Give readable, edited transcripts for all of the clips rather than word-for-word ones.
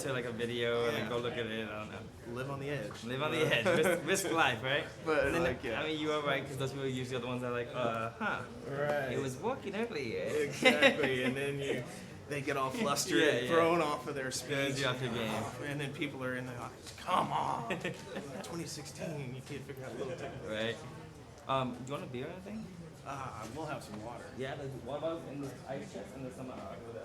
to like a video and then go look at it. I don't know. Live on the edge. Live on the edge, risk life, right? But and then, like, yeah. I mean, you are right because those people are usually the ones that are like, Right. it was working earlier. Exactly, and then they get all flustered, thrown off of their speech. You off your game. And then people are in the audience, come on, 2016, you can't figure out a little technical. Right. Do you want a beer or anything? We'll have some water. Yeah, what about in the ice chest and there's some over there?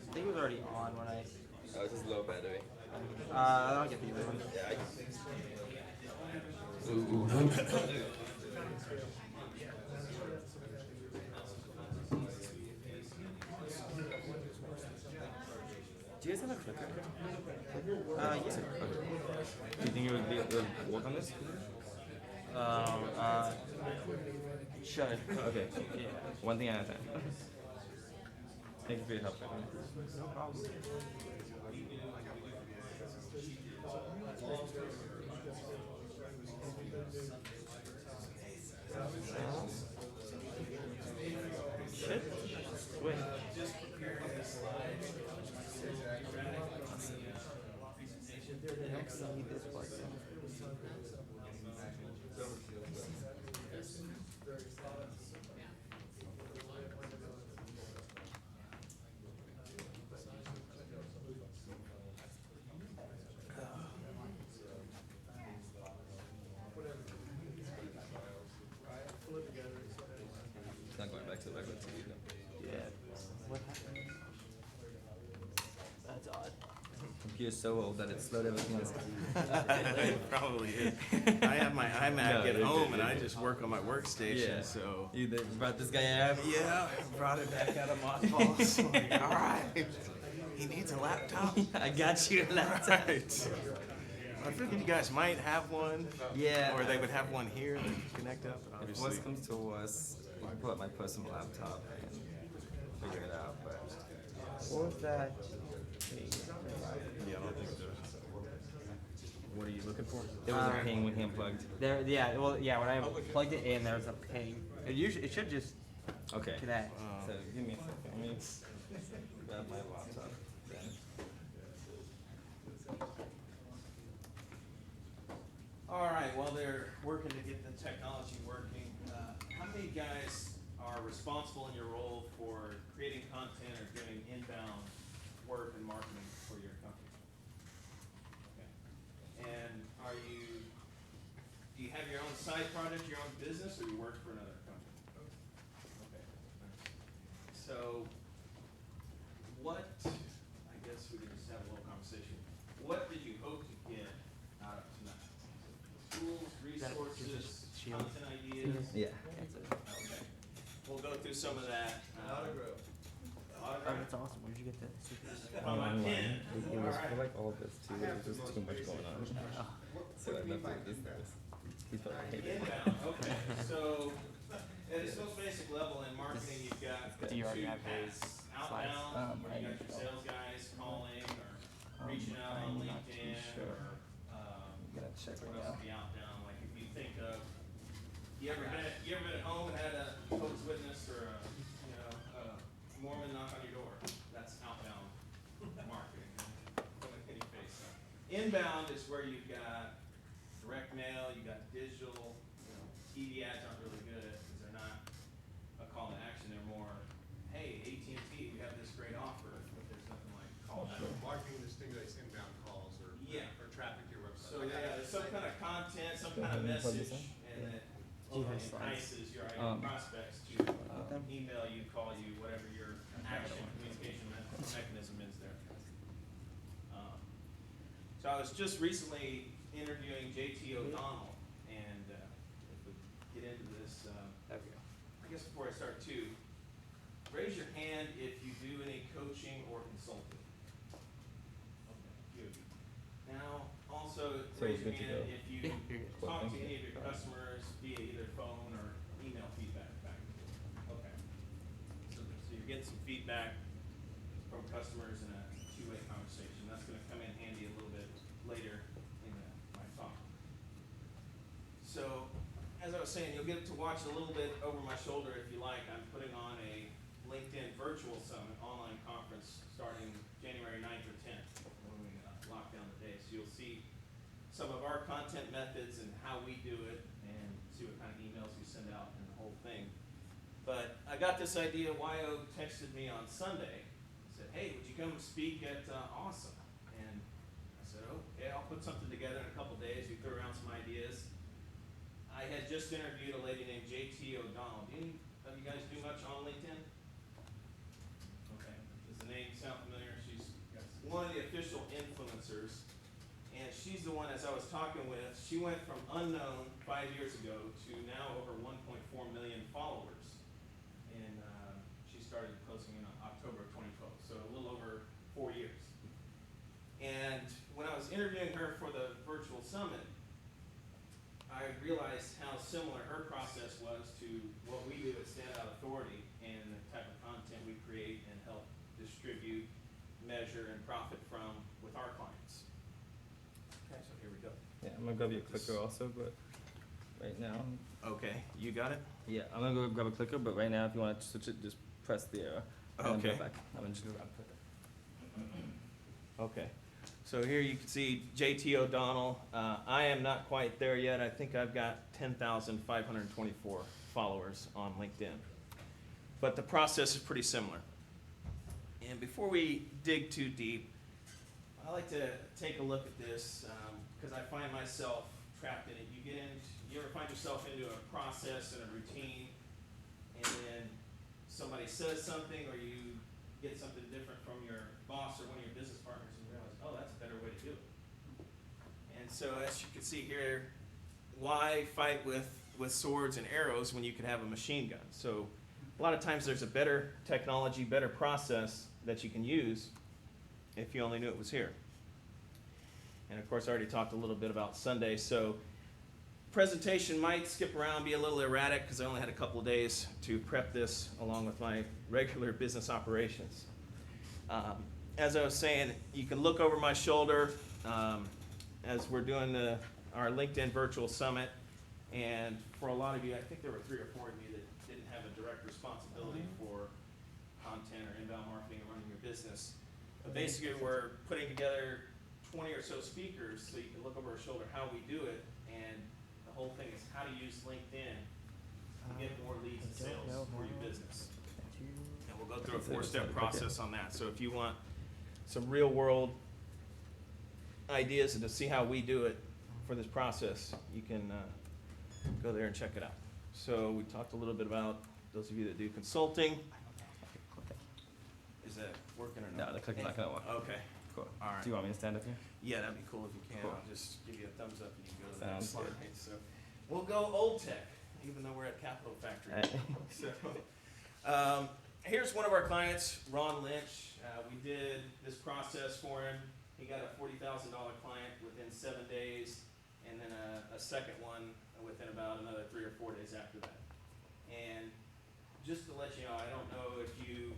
I think it was already on when I... Oh, it's just low battery. I'll get the other one. Yeah, I can. Ooh. Do you guys have a clicker? Yeah. Okay. Do you think it would work on this? Should. Okay. Yeah. One thing at a time. Thank you for your help. No problem. Shit. Wait. Next, I need this plug in. It's not going back to the regular TV though. Yeah. What happened? That's odd. Computer's so old that it slowed everything else. It probably is. I have my iMac at home and I just work on my workstation, so. You brought this guy out? Yeah, I brought it back out of mothballs. Like, all right, he needs a laptop. I got you a laptop. Right. I figured you guys might have one. Yeah. Or they would have one here that you connect up. But If obviously. worst comes to worst, I can pull up my personal laptop and figure it out. But what was that? Yeah, I don't think so. What are you looking for? There was a ping when he unplugged. There, yeah. Well, yeah. When I plugged it in, there was a ping. It should just Okay. connect. So give me a second. Let me grab my laptop then. All right, while they're working to get the technology working, how many guys are responsible in your role for creating content or doing inbound work and marketing for your company? Okay. And do you have your own side project, your own business, or you work for another company? Okay. So, I guess we can just have a little conversation. What did you hope to get out of tonight? Tools, resources, content ideas? Yeah. Okay. We'll go through some of that. Oh, Autograph? that's awesome. Where'd you get that? On my pen. It was for like all this too. There was just too much going on. So I left it this. He's probably hated it. Inbound, okay. So, at its most basic level in marketing, you've got Do you already two have those paths. slides? Outbound, where you got your sales guys calling or reaching out on I'm not too LinkedIn sure. or, Gotta check it what else out. would be outbound? Like if you think of, you ever been at home and had a Jehovah's Witness or a Mormon knock on your door? That's outbound marketing. Put it in your face. Inbound is where you've got direct mail, you got digital, TV ads aren't really good because they're not a call to action. They're more, hey, AT&T, we have this great offer, but there's nothing like call to action. Marketing that stimulates inbound calls or traffic to your website. So yeah, there's some kind of content, some kind of message, and that entices your ideal prospects to email you, call you, whatever your action communication mechanism is there. So I was just recently interviewing JT O'Donnell, and if we get into this, I guess before I start too, raise your hand if you do any coaching or consulting. Okay, good. Now, also So raise your good to hand go. if you talk to any of your customers via either phone or email feedback back. get some feedback from customers in a two-way conversation. That's gonna come in handy a little bit later in my talk. So, as I was saying, you'll get to watch a little bit over my shoulder if you like. I'm putting on a LinkedIn Virtual Summit online conference starting January 9th or 10th when we lock down the day. So you'll see some of our content methods and how we do it and see what kind of emails we send out and the whole thing. But I got this idea. YO texted me on Sunday. He said, hey, would you come speak at AUSOME? And I said, okay, I'll put something together in a couple days. We threw around some ideas. I had just interviewed a lady named JT O'Donnell. Do any of you guys do much on LinkedIn? Okay. Does the name sound familiar? She's one of the official influencers. And she's the one, as I was talking with, she went from unknown 5 years ago to now over 1.4 million followers. And she started posting in October of 2012, so a little over 4 years. And when I was interviewing her for the virtual summit, I realized how similar her process was to what we do at StandOut Authority and the type of content we create and help distribute, measure, and profit from with our clients. Okay, so here we go. Yeah, I'm gonna grab you a clicker also, but right now. Okay, you got it? Yeah, I'm gonna go grab a clicker, but right now, if you want to switch it, just press the arrow. And then Okay. go back. I'm just gonna grab a clicker. Okay. So here you can see JT O'Donnell. I am not quite there yet. I think I've got 10,524 followers on LinkedIn. But the process is pretty similar. And before we dig too deep, I like to take a look at this because I find myself trapped in it. You ever find yourself into a process and a routine, and then somebody says something or you get something different from your boss or one of your business partners and you realize, oh, that's a better way to do it. And so as you can see here, why fight with swords and arrows when you can have a machine gun? So a lot of times there's a better technology, better process that you can use if you only knew it was here. And of course I already talked a little bit about Sunday, so presentation might skip around, be a little erratic because I only had a couple of days to prep this along with my regular business operations. As I was saying, you can look over my shoulder as we're doing our LinkedIn Virtual Summit. And for a lot of you, I think there were 3 or 4 of you that didn't have a direct responsibility for content or inbound marketing or running your business. But basically, we're putting together 20 or so speakers so you can look over our shoulder how we do it. And the whole thing is how to use LinkedIn to get more leads and sales for your business. And we'll go through a 4-step process on that. So if you want some real world ideas and to see how we do it for this process, you can go there and check it out. So we talked a little bit about those of you that do consulting. Is that working or not? No, the clicker's not gonna work. Okay. Cool. All right. Do you want me to stand up here? Yeah, that'd be cool if you can. Cool. I'll just give you a thumbs up and you can go to the next Sounds slide. good. So we'll go old tech, even though we're at Capital Factory. So here's one of our clients, Ron Lynch. We did this process for him. He got a $40,000 client within 7 days, and then a second one within about another 3 or 4 days after that. And just to let you know, I don't know if you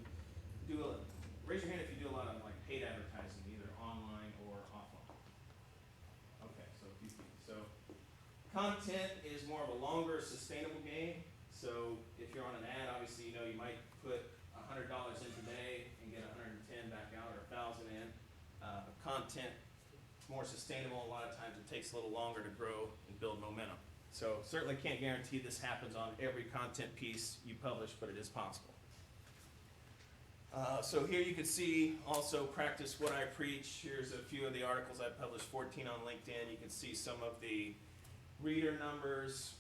raise your hand if you do a lot of like paid advertising, either online or offline. Okay, so a few people. So content is more of a longer, sustainable game. So if you're on an ad, obviously you know you might put $100 in today and get 110 back out or 1,000 in. Content is more sustainable. A lot of times it takes a little longer to grow and build momentum. So certainly can't guarantee this happens on every content piece you publish, but it is possible. So here you can see also practice what I preach. Here's a few of the articles I published, 14 on LinkedIn. You can see some of the reader numbers,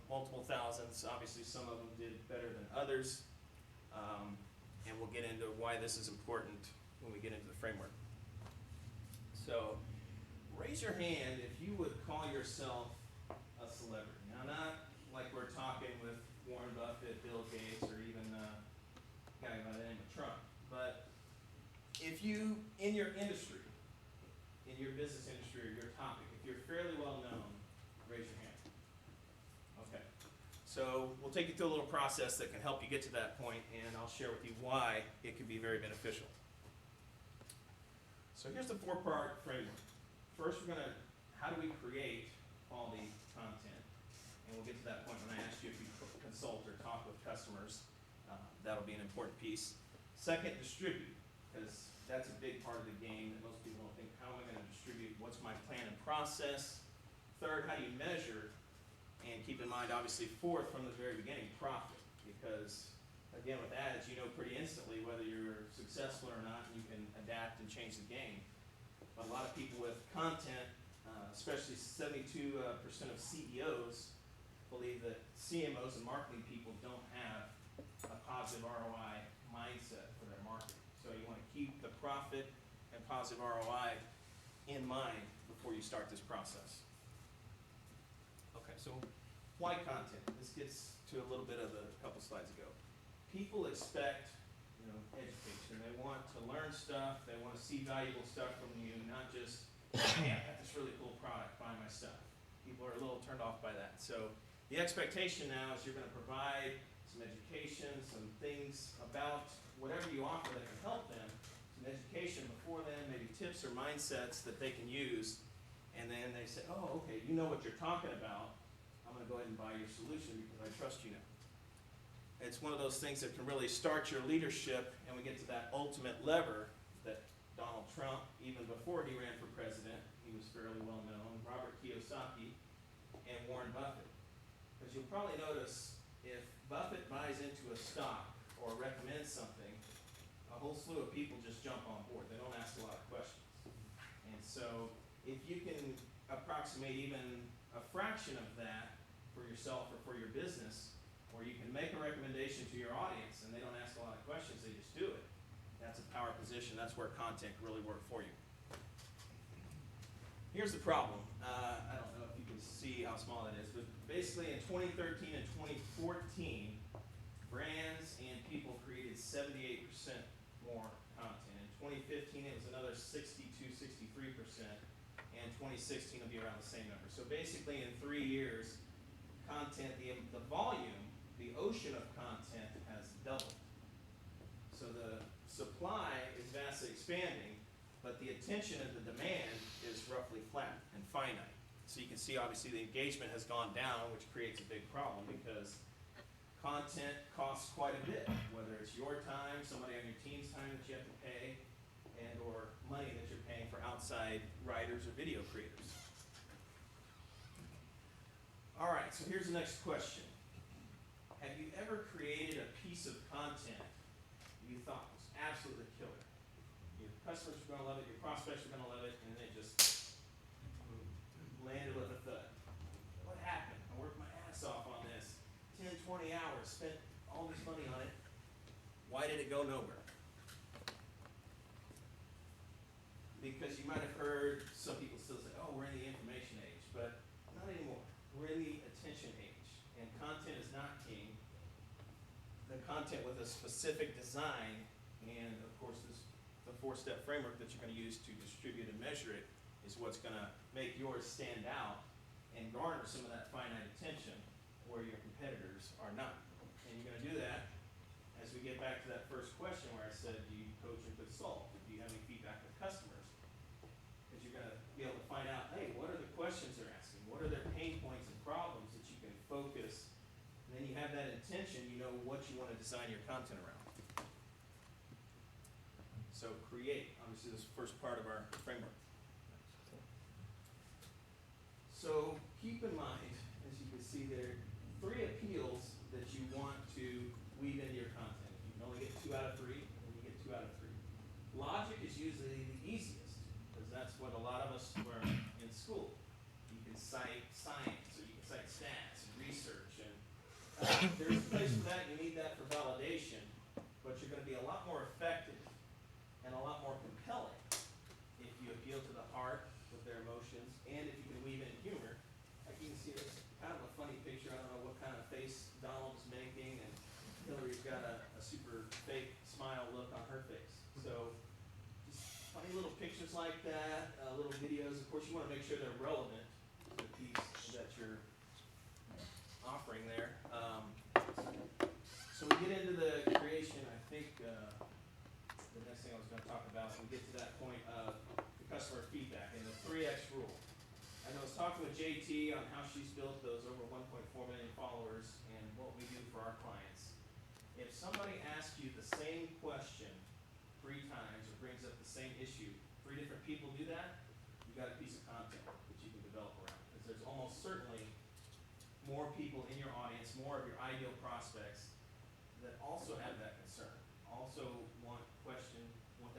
multiple thousands. Obviously some of them did better than others. And we'll get into why this is important when we get into the framework. So raise your hand if you would call yourself a celebrity. Now not like we're talking with Warren Buffett, Bill Gates, or even a guy by the name of Trump. But if you, in your industry, in your business industry or your topic, if you're fairly well known, raise your hand. Okay. So we'll take you through a little process that can help you get to that point, and I'll share with you why it can be very beneficial. So here's the four-part framework. First, we're gonna, how do we create quality content? And we'll get to that point when I ask you if you consult or talk with customers. That'll be an important piece. Second, distribute, because that's a big part of the game that most people don't think, how am I gonna distribute? What's my plan and process? Third, how do you measure? And keep in mind, obviously, fourth, from the very beginning, profit. Because, again, with ads, you know pretty instantly whether you're successful or not, and you can adapt and change the game. But a lot of people with content, especially 72% of CEOs, believe that CMOs and marketing people don't have a positive ROI mindset for their marketing. So you want to keep the profit and positive ROI in mind before you start this process. Okay, so why content? This gets to a little bit of a couple slides ago. People expect, education. They want to learn stuff. They want to see valuable stuff from you, not just, hey, I got this really cool product, buy my stuff. People are a little turned off by that. So the expectation now is you're going to provide some education, some things about whatever you offer that can help them, some education before then, maybe tips or mindsets that they can use. And then they say, oh, okay, you know what you're talking about. I'm going to go ahead and buy your solution because I trust you now. It's one of those things that can really start your leadership, and we get to that ultimate lever that Donald Trump, even before he ran for president, he was fairly well known, Robert Kiyosaki, and Warren Buffett. Because you'll probably notice if Buffett buys into a stock or recommends something, a whole slew of people just jump on board. They don't ask a lot of questions. And so if you can approximate even a fraction of that for yourself or for your business, or you can make a recommendation to your audience and they don't ask a lot of questions, they just do it. That's a power position. That's where content can really work for you. Here's the problem. I don't know if you can see how small that is, but basically in 2013 and 2014, brands and people created 78% more content. In 2015, it was another 62, 63%, and 2016 will be around the same number. So basically in 3 years, content, the volume, the ocean of content has doubled. So the supply is vastly expanding, but the attention and the demand is roughly flat and finite. So you can see obviously the engagement has gone down, which creates a big problem because content costs quite a bit, whether it's your time, somebody on your team's time that you have to pay, and or money that you're paying for outside writers or video creators. All right, so here's the next question. Have you ever created a piece of content you thought was absolutely killer? Your customers are going to love it, your prospects are going to love it, and then it just landed with a thud. What happened? I worked my ass off on this, 10, 20 hours, spent all this money on it. Why did it go nowhere? Because you might have heard some people still say, oh, we're in the information age, but not anymore. We're in the attention age, and content is not king. The content with a specific design, and of course the 4-step framework that you're going to use to distribute and measure it is what's going to make yours stand out and garner some of that finite attention where your competitors are not. And you're going to do that as we get back to that first question where I said, do you coach and consult? Do you have any feedback with customers? Because you're going to be able to find out, hey, what are the questions they're asking? What are their pain points and problems that you can focus? And then you have that intention, you know what you want to design your content around. So create, obviously this is the first part of our framework. So keep in mind, as you can see there, 3 appeals that you want to weave into your content. You can only get 2 out of 3, and you get 2 out of 3. Logic is usually the easiest, because that's what a lot of us learn in school. You can cite science, or you can cite stats and research, and there's a place for that. You need that for validation, but you're going to be a lot more effective and a lot more compelling if you appeal to the heart with their emotions, and if you can weave in humor. Like you can see, it's kind of a funny picture. I don't know what kind of face Donald's making, and Hillary's got a super fake smile look on her face. So just funny little pictures like that, little videos. Of course, you want to make sure they're relevant to the piece that you're offering there. get into the creation, I think, the next thing I was gonna talk about, we get to that point of the customer feedback and the 3X rule. And I was talking with JT on how she's built those over 1.4 million followers and what we do for our clients. If somebody asks you the same question 3 times or brings up the same issue, 3 different people do that, you got a piece of content that you can develop around. Because there's almost certainly more people in your audience, more of your ideal prospects that also have that concern, also want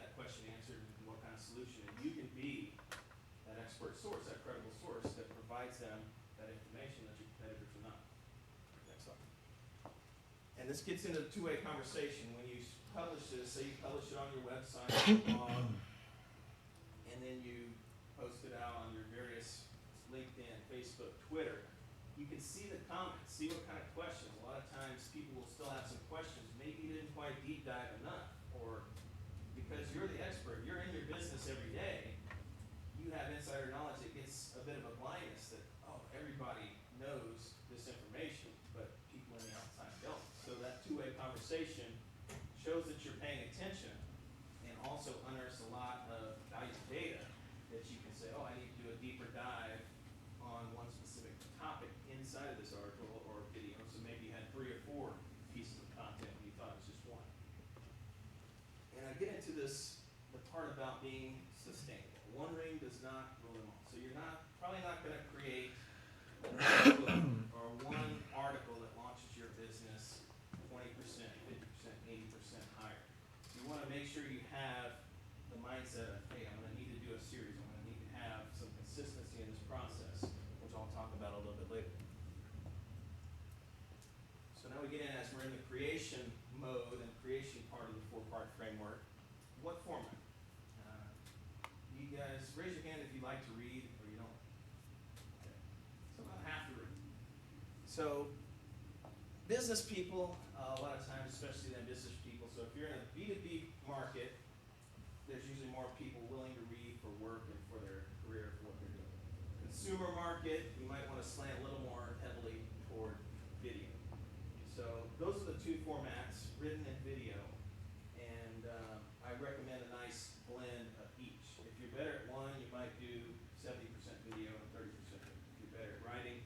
that question answered and what kind of solution. And you can be that expert source, that credible source that provides them that information that your competitors will not. Next slide. And this gets into the two-way conversation. When you publish this, say you publish it on your website, blog, and then you post it out on your various LinkedIn, Facebook, Twitter, you can see the comments, see what kind of questions. A lot of times people will still have some questions. Maybe you didn't quite deep dive enough, or because you're the expert, you're in your business every day, you have insider knowledge that gets a bit of a blindness that, oh, everybody knows this information, but people on the outside don't. So that two-way conversation shows that you're paying attention and also unearths a lot of valuable data that you can say, oh, I need to do a deeper dive on one specific topic inside of this article or video. So maybe you had 3 or 4 pieces of content and you thought it was just one. And I get into this, the part about being sustainable. One ring does not rule them all. So you're probably not going to create one book or one article that launches your business 20%, 50%, 80% higher. You want to make sure you have the mindset of, hey, I'm going to need to do a series. I'm going to need to have some consistency in this process, which I'll talk about a little bit later. So now we get in, as we're in the creation mode and creation part of the 4-part framework. What format? You guys, raise your hand if you like to read or you don't. Okay. So about half the room. So business people, a lot of times, especially them business people, so if you're in a B2B market, there's usually more people willing to read for work and for their career, for what they're doing. Consumer market, you might want to slant a little more heavily toward video. So those are the 2 formats, written and video. And I recommend a nice blend of each. If you're better at one, you might do 70% video and 30% video. If you're better at writing,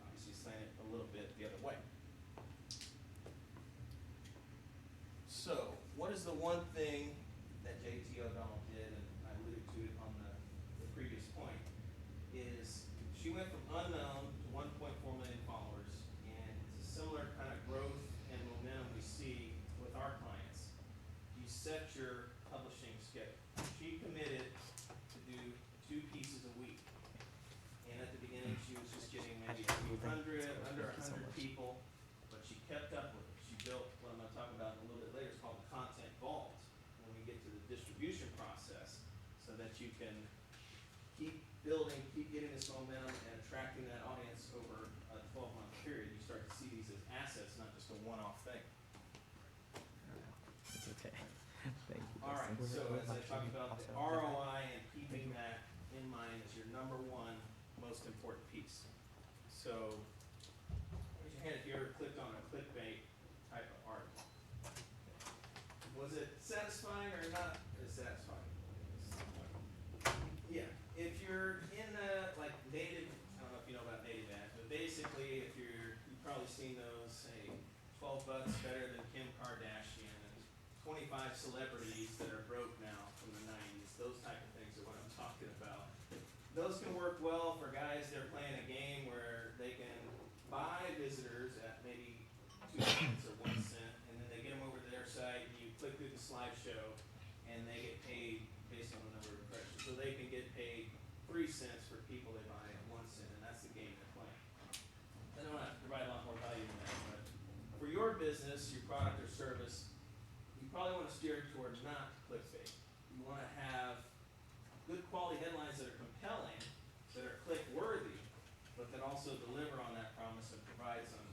obviously slant it a little bit the other way. So, what is the one thing that JT O'Donnell did, and I alluded to it on the previous point, is she went from unknown to 1.4 million followers, and it's a similar kind of growth and momentum we see with our clients. You set your publishing schedule. She committed to do 2 pieces a week, and at the beginning she was just getting maybe 200, under 100 people, but she kept up with it. She built what I'm going to talk about in a little bit later. It's called the content vault. When we get to the distribution process, so that you can keep building, keep getting this momentum and attracting that audience over a 12-month period. You start to see these as assets, not just a one-off thing. It's okay. Thank you. All right, so as I talked about the ROI and keeping that in mind is your number 1 most important piece. So raise your hand if you ever clicked on a clickbait type of article. Was it satisfying or not as satisfying? Yeah, if you're in like native, I don't know if you know about native ads, but basically if you've probably seen those, say, 12 bucks better than Kim Kardashian, and 25 celebrities that are broke now from the 90s, those type of things are what I'm talking about. Those can work well for guys that are playing a game where they can buy visitors at maybe 2 cents or 1 cent, and then they get them over to their site, and you click through the slideshow, and they get paid based on the number of impressions. So they can get paid 3 cents for people they buy at 1 cent, and that's the game they're playing. They don't have to provide a lot more value than that, but for your business, your product or service, you probably want to steer toward not clickbait. You want to have good quality headlines that are compelling, that are click-worthy, but that also deliver on that promise and provide some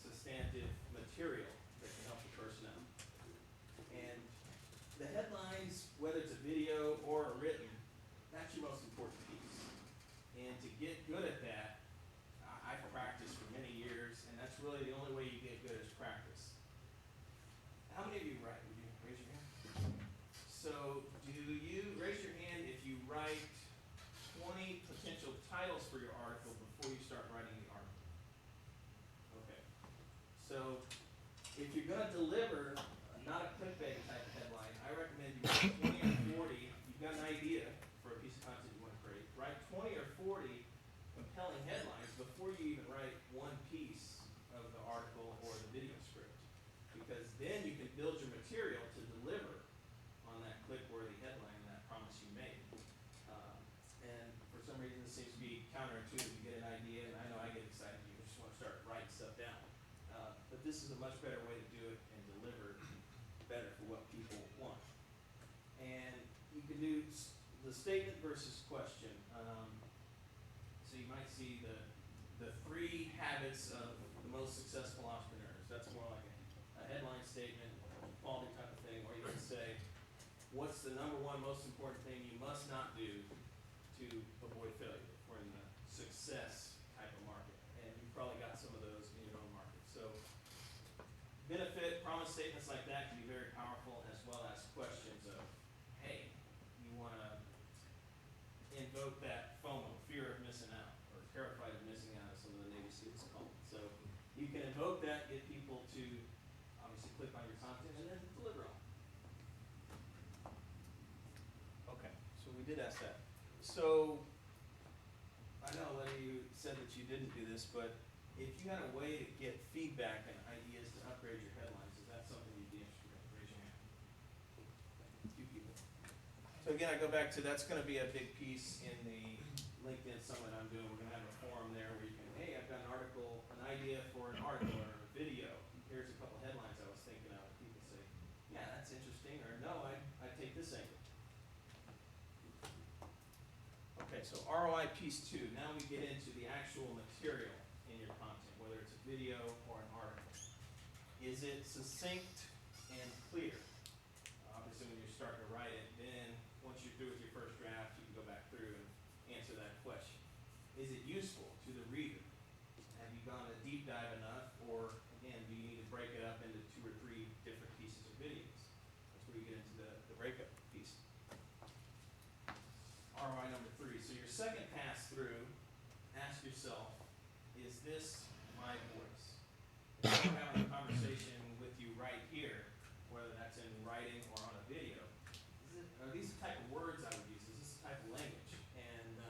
substantive material that can help the person out. And the headlines, whether it's a video or a written, that's your most important piece. And to get good at that, I've practiced for many years, and that's really the only way you get good is practice. titles for your article before you start writing the article. Okay. So if you're gonna deliver not a clickbait type of headline, I recommend you write 20 or 40. You've got an idea for a piece of content you want to create. Write 20 or 40 compelling headlines before you even write one piece of the article or the video script, because then you can build your material to deliver on that click-worthy headline and that promise you made. And for some reason, this seems to be counterintuitive. You get an idea, and I know I get excited. You just want to start writing stuff down. But this is a much better way to do it and deliver better for what people want. And you can do the statement versus question. So you might see the 3 habits of the most successful entrepreneurs. That's more like a headline statement, quality type of thing. Or you can say, what's the number 1 most important thing you must not do to avoid failure or in the success type of market? And you've probably got some of those in your own market. So benefit, promise statements like that can be very powerful, as well as questions of, hey, you want to invoke that FOMO, fear of missing out, or terrified of missing out, as some of the Navy SEALs call it. So you can invoke that, get people to obviously click on your content, and then deliver on it. Okay, so we did ask that. So I know a lot of you said that you didn't do this, but if you had a way to get feedback and ideas to upgrade your headlines, is that something you'd be interested in? Raise your hand. A few people. So again, I go back to, that's gonna be a big piece in the LinkedIn summit I'm doing. We're gonna have a forum there where you can, hey, I've got an article, an idea for an article or a video. Here's a couple headlines I was thinking of. People say, yeah, that's interesting, or no, I take this angle. Okay, so ROI piece 2. Now we get into the actual material in your content, whether it's a video or an article. Is it succinct and clear? Obviously, when you're starting to write it, then once you're through with your first draft, you can go back through and answer that question. Is it useful to the reader? Have you gone a deep dive enough, or again, do you need to break it up into 2 or 3 different pieces of videos? That's where you get into the breakup piece. ROI number 3. So your second pass through, ask yourself, is this my voice? If we're having a conversation with you right here, whether that's in writing or on a video, are these the type of words I would use? Is this the type of language? And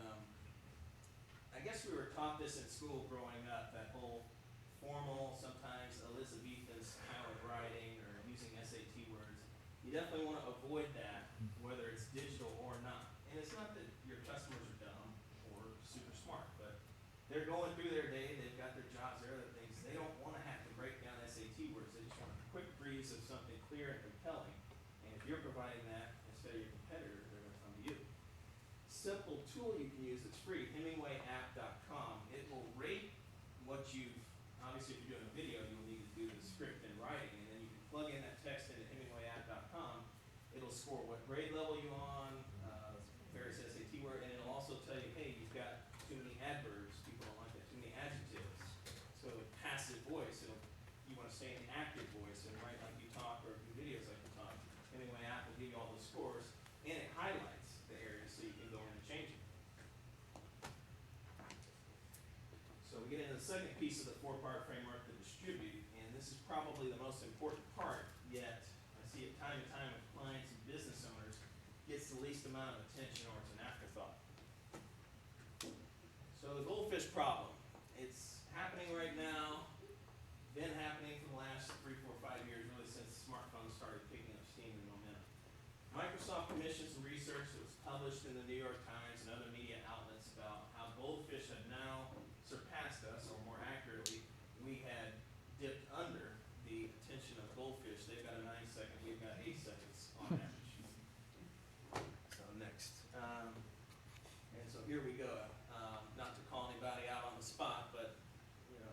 I guess we were taught this in school growing up, that whole formal, sometimes Elizabethan style of writing or using SAT words. You definitely want to avoid that, whether it's digital or not. And it's not that your customers are dumb or super smart, but they're going through their day, they've got their jobs, their other things. They don't want to have to break down SAT words. They just want a quick breeze of something clear and compelling. And if you're providing that instead of your competitor, they're going to come to you. Simple tool you can use that's free, HemingwayApp.com. It will rate what you've, obviously if you're doing a video, you'll need to do the script and writing, and then you can plug in that text into HemingwayApp.com. It'll score what grade level you're on, various SAT word, and it'll also tell you, hey, you've got too many adverbs, people don't like that, too many adjectives. So passive voice, you want to stay in the active voice and write like you talk or do videos like you talk. Anyway, App will give you all those scores, and it highlights the areas so you can go in and change it. So we get into the second piece of the 4-part framework, the distribute, and this is probably the most important part, yet I see it time and time with clients and business owners, gets the least amount of attention, or it's an afterthought. So the goldfish problem, it's happening right now, been happening for the last 3, 4, 5 years, really since smartphones started picking up steam and momentum. Microsoft commissioned some research that was published in the New York Times and other media outlets about how goldfish have now surpassed us, or more accurately, we had dipped under the attention of goldfish. They've got a 9-second, we've got 8 seconds on average. So next. And so here we go. Not to call anybody out on the spot, but you know,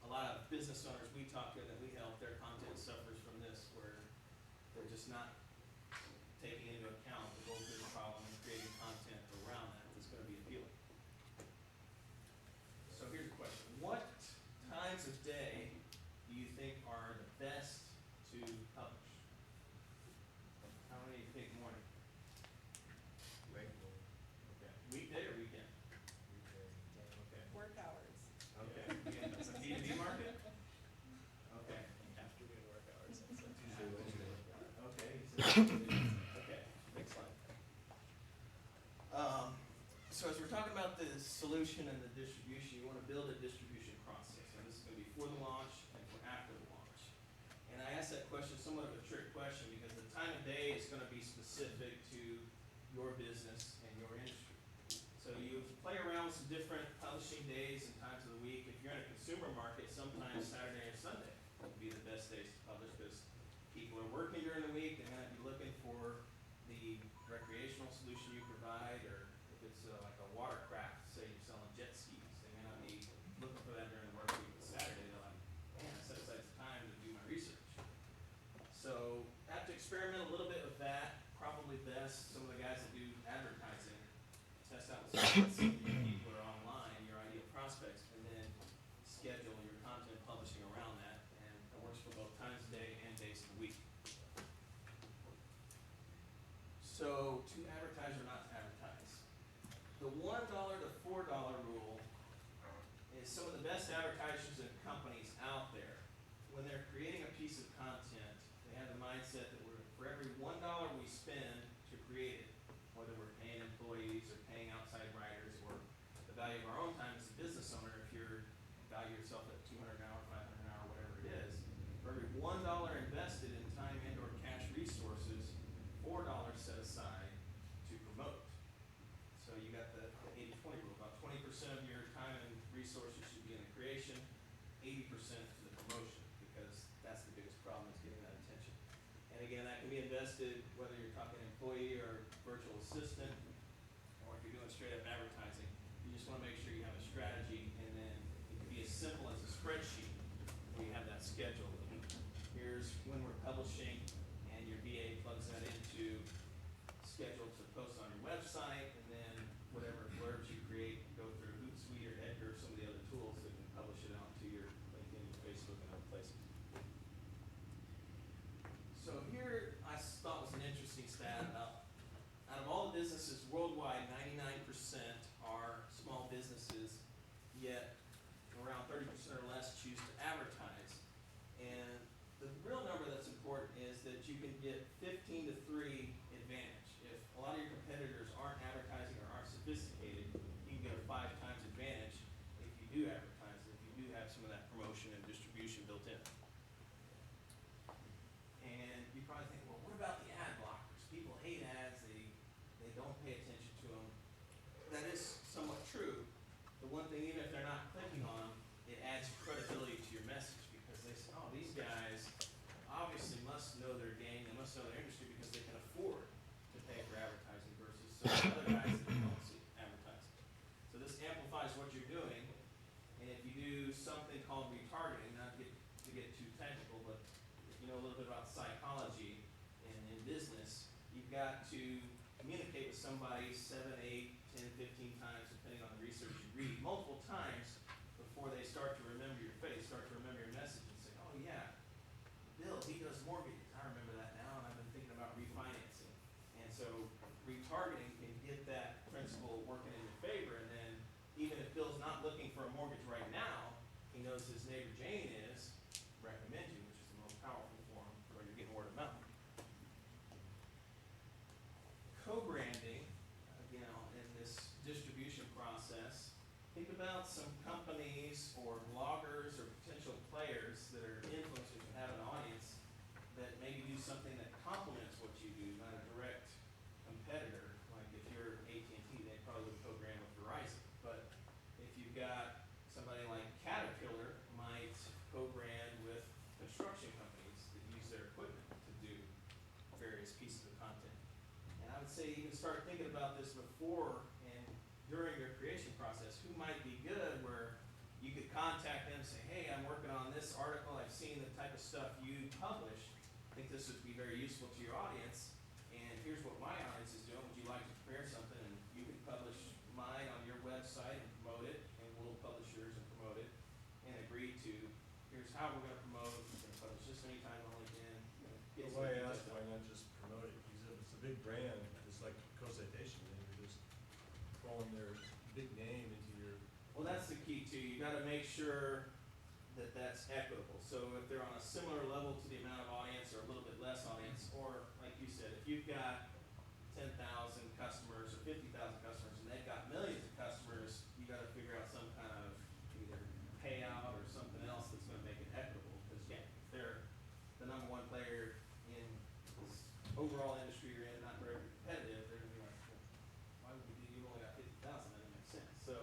a lot of business owners we talk to that we help, their content suffers from this, where they're just not taking into account the goldfish problem and creating content around that that's going to be appealing. So here's a question. What times of day do you think are the best to publish? How many do you think morning? Okay. Weekday or weekend? Okay, next slide. So as we're talking about the solution and the distribution, you want to build a distribution process. And this is going to be for the launch and for after the launch. And I asked that question, somewhat of a trick question, because the time of day is going to be specific to your business and your industry. So you play around with some different publishing days and times of the week. If you're in a consumer market, sometimes Saturday or Sunday would be the best days to publish because people are working during the week. They might be looking for the recreational solution you provide, or if it's like a watercraft, say you're selling jet skis, they may not be looking for that during the work week. But Saturday, they're like, man, I set aside some time to do my research. So have to experiment a little bit with that. Probably best, some of the guys that do advertising, test out with some people are online, your ideal prospects, and then schedule your content publishing around that. And it works for both times of day and days of the week. So to advertise or not to advertise. The $1 to $4 rule is some of the best advertisers and companies out there. When they're creating a piece of content, they have the mindset that for every $1 we spend to create it, whether we're paying employees or paying outside writers or the value of our own time as a business owner, if you value yourself at $200 an hour, $500 an hour, whatever it is, for every $1 invested in time and or cash resources, $4 set aside to promote. So you got the 80-20 rule. About 20% of your time and resources should be in the creation, 80% to the promotion, because that's the biggest problem is getting that attention. And again, that can be invested whether you're talking employee or virtual assistant, or if you're doing straight up advertising. You just want to make sure you have a strategy, and then it can be as simple as a spreadsheet where you have that schedule. Here's when we're publishing, and your VA plugs that into schedule to post on your website, and then whatever blurbs you create go through Hootsuite or Edgar, some of the other tools that can publish it out to your LinkedIn, your Facebook, and other places. So here I thought was an interesting stat about out of all the businesses worldwide, 99% are small businesses, yet around 30% or less choose to advertise. And the real number that's important is that you can get 15 to 3 advantage. If a lot of your competitors aren't advertising or aren't sophisticated, you can get a 5 times advantage if you do advertise, if you do have some of that promotion and distribution built in. And you probably think, well, what about the ad blockers? People hate ads, they don't pay attention to them. That is somewhat true. The one thing, even if they're not clicking on them, it adds credibility to your message because they say, oh, these guys obviously must know their game, they must know their industry because they can afford to pay for advertising versus some other guys that don't see advertising. So this amplifies what you're doing, and if you do something called retargeting, not to get too technical, but if you know a little bit about psychology in business, you've got to communicate with somebody 7, 8, 10, 15 times, depending on the research you read, multiple times before they start to remember your face, start to remember your message and say, oh yeah, Bill, he does mortgages. I remember that now, and I've been thinking about refinancing. And so retargeting can get that principle working in your favor, and then even if Bill's not looking for a mortgage right now, he knows his neighbor Jane is, recommend you, which is the most powerful form where you're getting word of mouth. Co-branding, again, in this distribution process, think about some companies or bloggers or potential players that are influencers and have an audience that maybe do something that complements what you do, not a direct competitor. Like if you're AT&T, they probably would co-brand with Verizon. But if you've got somebody like Caterpillar might co-brand with construction companies that use their equipment to do various pieces of content. And I would say you can start thinking about this before and during your creation process. Who might be good where you could contact them and say, hey, I'm working on this article. I've seen the type of stuff you publish. I think this would be very useful to your audience. And here's what my audience is doing. Would you like to prepare something? And you can publish mine on your website and promote it. And we'll publish yours and promote it. And agree to, here's how we're going to promote. We're going to publish this many times on LinkedIn. Well, why ask, why not just promote it? Because if it's a big brand, it's like co-citation, and you're just throwing their big name into your. Well, that's the key too. You got to make sure that that's equitable. So if they're on a similar level to the amount of audience or a little bit less audience, or like you overall industry you're in, not very competitive, they're gonna be like, well, why would we do, you only got 50,000, that doesn't make sense. So,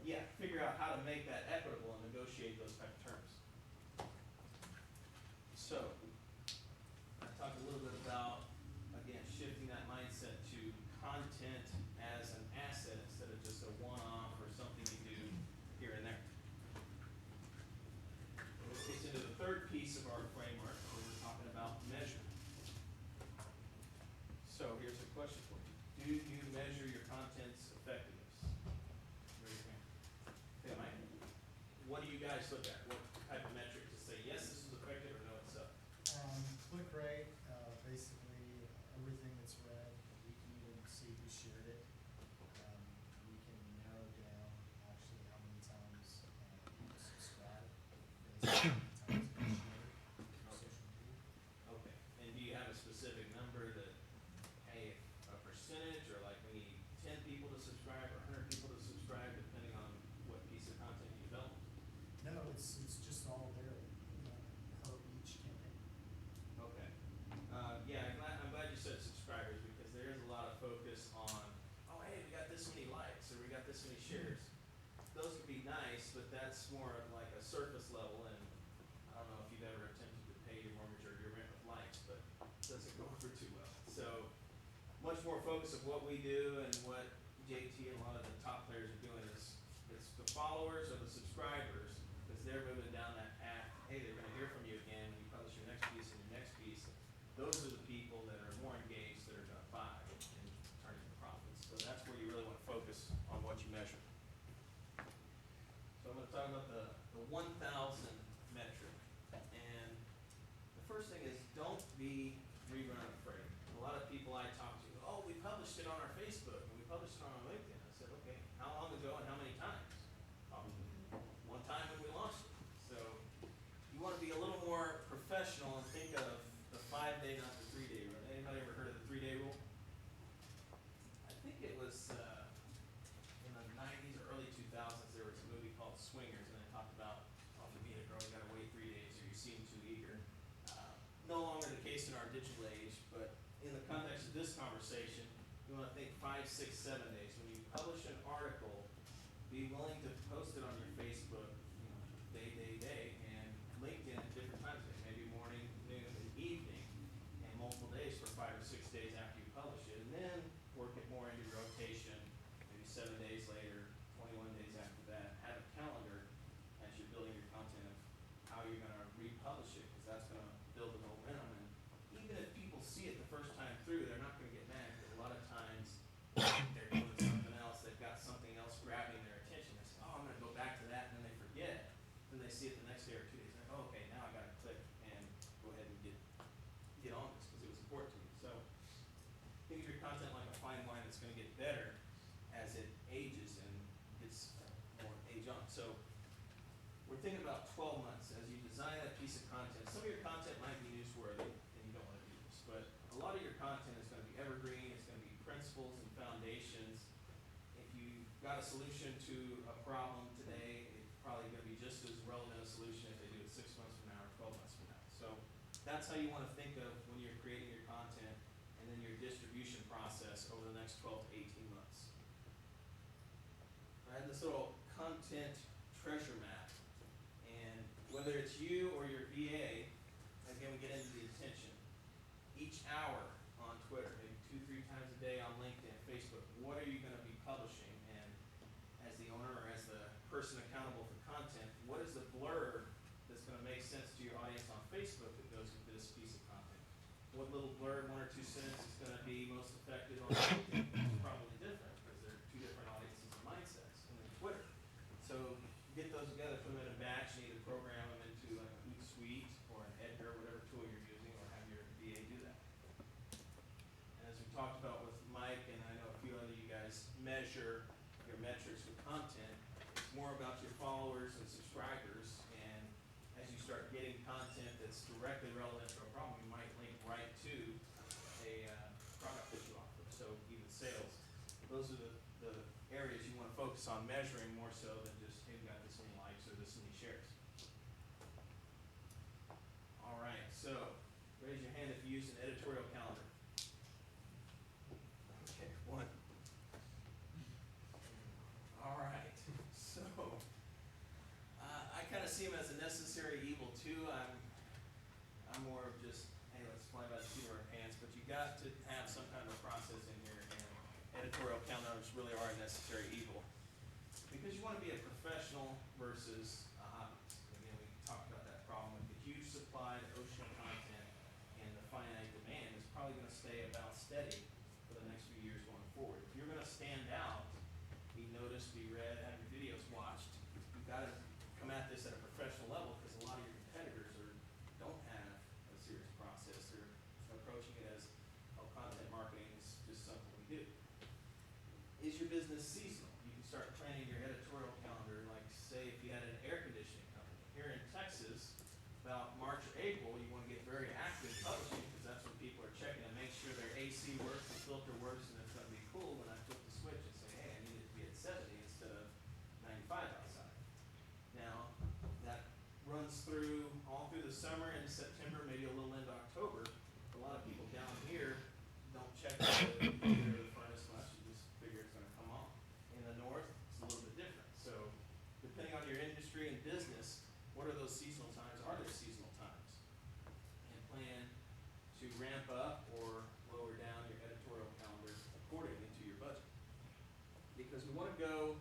yeah, figure out how to make that equitable and negotiate those type of terms. So, I talked a little bit about, again, shifting that mindset to content as an asset instead of just a one-off or something you do here and there. This gets into the third piece of our framework where we're talking about measurement. So here's a question for you. Do you measure your content's effectiveness? Raise your hand. Okay, Mike. What do you guys look at? What type of metric to say, yes, this is effective, or no, it's up? Click rate, basically everything that's read, we can even see who shared it. We can narrow down actually how many times people subscribe based on how many times they share on social media. Okay. And do you have a specific number that, hey, a percentage, or like we need 10 people to subscribe or 100 people to subscribe, depending on what piece of content you develop? No, it's just all there, per each campaign. Okay. Yeah, I'm glad you said subscribers, because there is a lot of focus on, oh, hey, we got this many likes, or we got this many shares. Those could be nice, but that's more of like a surface level, and I don't know if you've ever attempted to pay your mortgage or your rent with likes, but it doesn't go over too well. So, much more focus of what we do and what JT and a lot of the top players are doing is, it's the followers or the subscribers, because they're moving down that path. Hey, they're gonna hear from you again when you publish your next piece and your next piece. Those are the people that are more engaged, that are gonna buy and turn into profits. So that's where you really wanna focus on what you measure. So I'm gonna talk about the 1,000 metric. And the first thing is, don't be rerun afraid. A lot of people I talk to, oh, we published it on our Facebook, and we published it on our LinkedIn. I said, okay, how long ago and how many times? One time when we launched it. So you want to be a little more professional and think of the 5-day, not the 3-day rule. Anybody ever heard of the 3-day rule? I think it was in the 90s or early 2000s, there was a movie called Swingers, and they talked about, oh, to meet a girl, you gotta wait 3 days or you seem too eager. No longer the case in our digital age, but in the context of this conversation, you wanna think 5, 6, 7 days. When you publish an article, be willing to post it on your Facebook, day, and LinkedIn at different times of day, maybe morning, noon, and evening, and multiple days for 5 or 6 days after you publish it, and then work it more into your rotation, maybe 7 days later, 21 days after that. Have a calendar as you're building your content of how you're gonna republish it, because that's gonna build the momentum. And even if people see it the first time through, they're not gonna get mad, because a lot of times they're doing something else, they've got something else grabbing their attention. They say, oh, I'm gonna go back to that, and then they forget. Then they see it the next day or 2 days, like, oh, okay, now I gotta click and go ahead and get on this, because it was important to me. So, think of your content like a fine wine that's gonna get better as it ages and gets more age on. So, we're thinking about 12 months as you design that piece of content. Some of your content might be newsworthy, and you don't wanna do this, but a lot of your content is gonna be evergreen, it's gonna be principles and foundations. If you got a solution to a problem today, it's probably gonna be just as relevant a solution if they do it 6 months from now or 12 months from now. So that's how you wanna think of when you're creating your content, and then your distribution process over the next 12 to 18 months. I had this little content treasure map, and whether it's you or your VA, again, we get into the attention. Each hour on Twitter, maybe 2-3 times a day on LinkedIn, Facebook, what are you gonna be publishing? And as the owner or as the person accountable for content, what is the blurb that's gonna make sense to your audience on Facebook that goes with this piece of content? What little blurb, 1 or 2 sentences, is gonna be most effective on LinkedIn? It's probably different, because they're 2 different audiences and mindsets. And then Twitter. So get those together, put them in a batch, and either program them into like a Hootsuite or an Edgar, whatever tool you're using, or have your VA do that. And as we talked about with Mike, and I know a few other you guys measure your metrics with content, it's more about your followers and subscribers. And as you start getting content that's directly relevant to a problem, you might link right to a product that you offer. So even sales, those are the areas you want to focus on measuring more so than just, hey, we got this many likes or this many shares. All right, so raise your hand if you use an editorial calendar. you've got to have some kind of a process in here, and editorial calendars really are a necessary evil. Because you want to be a professional versus a hobbyist. Again, we talked about that problem with the huge supply, the ocean of content, and the finite demand is probably going to stay about steady for the next few years going forward. If you're going to stand out, be noticed, be read, have your videos watched, you've got to come at this at a professional level, because a lot of your competitors don't have a serious process. They're approaching it as, oh, content marketing is just something we do. Is your business seasonal? You can start planning your editorial calendar, like say if you had an air conditioning company. Here in Texas, about March or April, you want to get very active publishing, because that's when people are checking to make sure their AC works, the filter works, and it's going to be cool when I flip the switch and say, hey, I need it to be at 70 instead of 95 outside. Now, that runs through all through the summer and September, maybe a little into October. A lot of people down here don't check the heater or the furnace much. You just figure it's going to come on. In the north, it's a little bit different. So, depending on your industry and business, what are those seasonal times? Are there seasonal times? And plan to ramp up or lower down your editorial calendar accordingly to your budget. Because we want to go,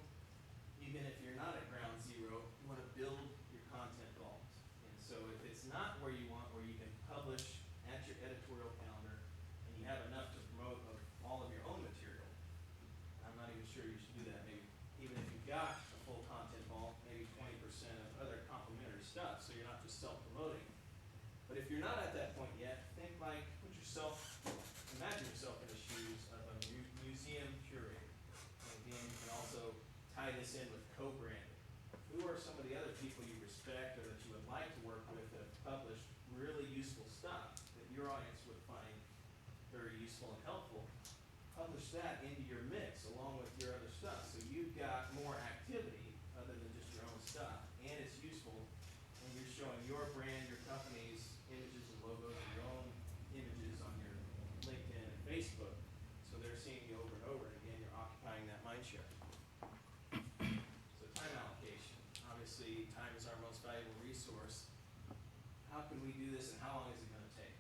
even if you're not at ground zero, you want to build your content goals. And so if it's not where you want, where you can publish at your editorial calendar, and you have enough to promote of all of your own material, I'm not even sure you should do that. Maybe even if you've got a full content vault, maybe 20% of other complementary stuff, so you're not just self-promoting. But if you're not at that point yet, think like, imagine yourself in the shoes of a museum curator. And again, you can also tie this in with co-branding. Who are some of the other people you respect or that you would like to work with that have published really useful stuff that your audience would find very useful and helpful? Publish that into your mix along with your other stuff, so you've got more activity other than just your own stuff, and it's useful, and you're showing your brand, your company's images and logos, and your own images on your LinkedIn and Facebook, so they're seeing you over and over, and again, you're occupying that mind share. So time allocation. Obviously, time is our most valuable resource. How can we do this, and how long is it going to take?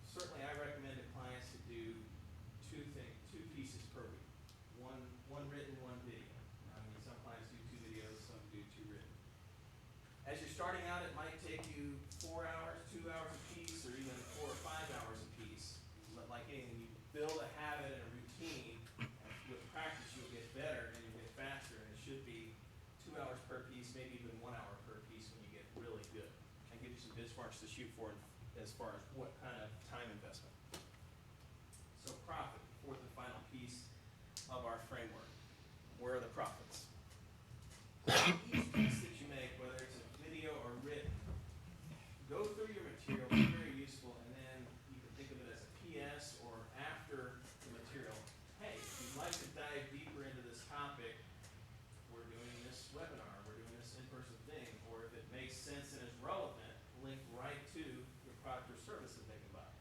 Certainly, I recommend to clients to do two pieces per week. One written, one video. I mean, some clients do 2 videos, some do 2 written. As you're starting out, it might take you 4 hours, 2 hours a piece, or even 4 or 5 hours a piece. But like anything, you build a habit and a routine, and with practice you'll get better and you'll get faster, and it should be 2 hours per piece, maybe even 1 hour per piece when you get really good. And give you some benchmarks to shoot for as far as what kind of time investment. So profit, fourth and final piece of our framework. Where are the profits? Each piece that you make, whether it's a video or written, go through your material, be very useful, and then you can think of it as a PS or after the material. Hey, if you'd like to dive deeper into this topic, we're doing this webinar, we're doing this in-person thing, or if it makes sense and is relevant, link right to your product or service that they can buy.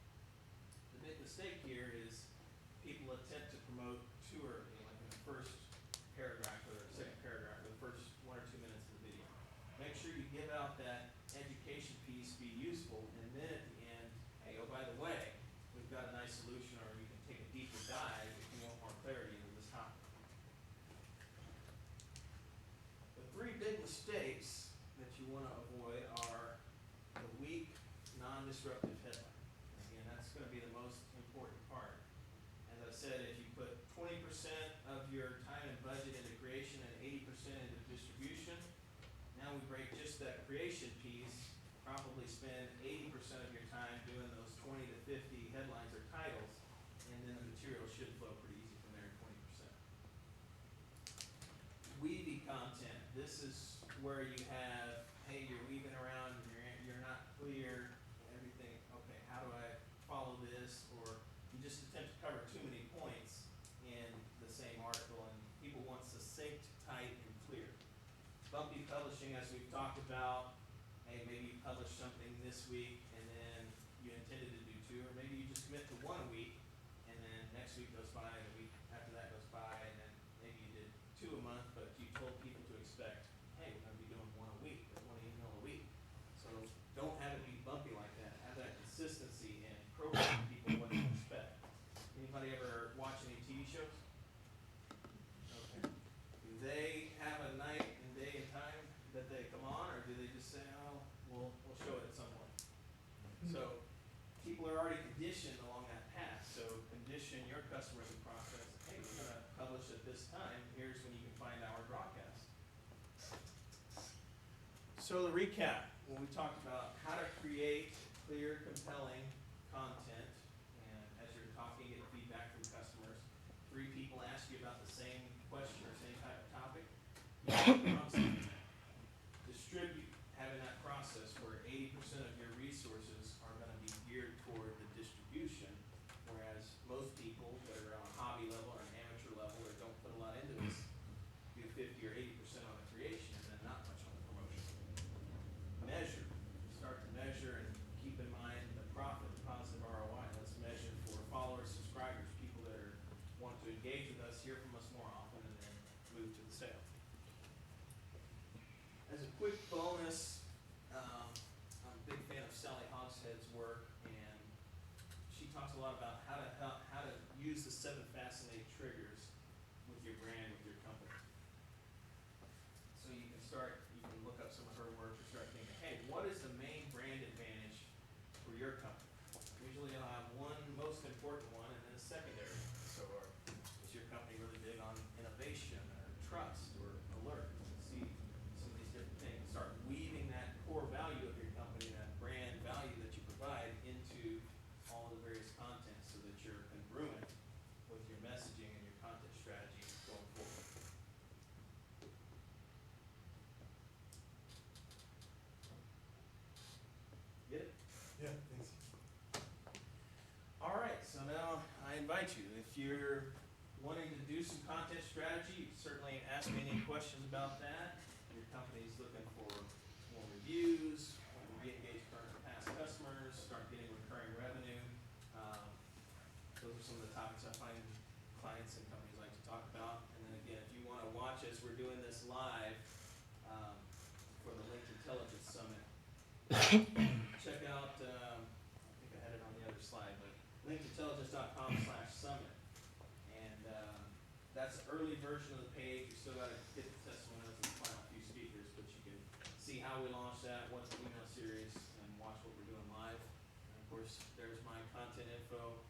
The big mistake here is people attempt to promote too early, like in the first paragraph or the second paragraph or the first 1 or 2 minutes of the video. Make sure you give out that education piece, be useful, and then at the end, hey, oh, by the way, we've got a nice solution, or you can take a deeper dive if you want more clarity into this topic. The 3 big mistakes that you want to avoid are the weak, non-disruptive headline. Again, that's going to be the most important part. As I said, if you put 20% of your time and budget into creation and 80% into distribution, now we break just that creation piece, probably spend 80% of your time doing those 20 to 50 headlines or titles, and then the material should flow pretty easy from there, 20%. Weavy content. This is where you have, hey, you're weaving around, and you're not clear, everything, okay, how do I follow this? Or you just attempt to cover too many points in the same article, and people want succinct, tight, and clear. Bumpy publishing, as we've talked about, hey, maybe you publish something this week, and then you intended to do 2, or maybe you just commit to 1 a week, and then next week goes by, and the week after that goes by, and then maybe you did 2 a month, but you told people to expect, hey, we're going to be doing 1 a week, or 1 email a week. So don't have it be bumpy like that. Have that consistency and program people what to expect. customers and prospects, hey, we're gonna publish at this time, here's when you can find our broadcast. So to recap, when we talked about how to create clear, compelling content, and as you're talking, get feedback from customers, 3 people ask you about the same question or same type of topic, distribute, having that process where 80% of your resources are gonna be geared toward the distribution, whereas most people that are on a hobby level or an amateur level or don't put a lot into this, do 50 or 80% on the creation and then not much on the promotion. Measure, start to measure and keep in mind the profit, the positive ROI. Let's measure for followers, subscribers, people that are want to engage with us, hear from us more often, and then move to the sale. As a quick bonus, I'm a big fan of Sally Hogshead's work, and she talks a lot about how to use the 7 fascinating triggers with your brand, with your company. So you can look up some of her work and start thinking, hey, what is the main brand advantage for your company? Usually you'll have one most important one and then a secondary. So is your company really big on innovation or trust or alert? See some of these different things. Start weaving that core value of your company, that brand value that you provide into all the various content so that you're congruent with your messaging and your content strategy going forward. Get it? Yeah, thanks. All right, so now I invite you, if you're wanting to do some content strategy, you can certainly ask me any questions about that. Your company's looking for more reviews, want to re-engage current and past customers, start getting recurring revenue. Those are some of the topics I find clients and companies like to talk about. And then again, if you want to watch as we're doing this live for the Linked Intelligence Summit, check out, I think I had it on the other slide, but linkedintelligence.com/summit. And that's the early version of the page. You still got to get the testimonials and the final few speakers, but you can see how we launched that, what's the email series, and watch what we're doing live. And of course, there's my content info.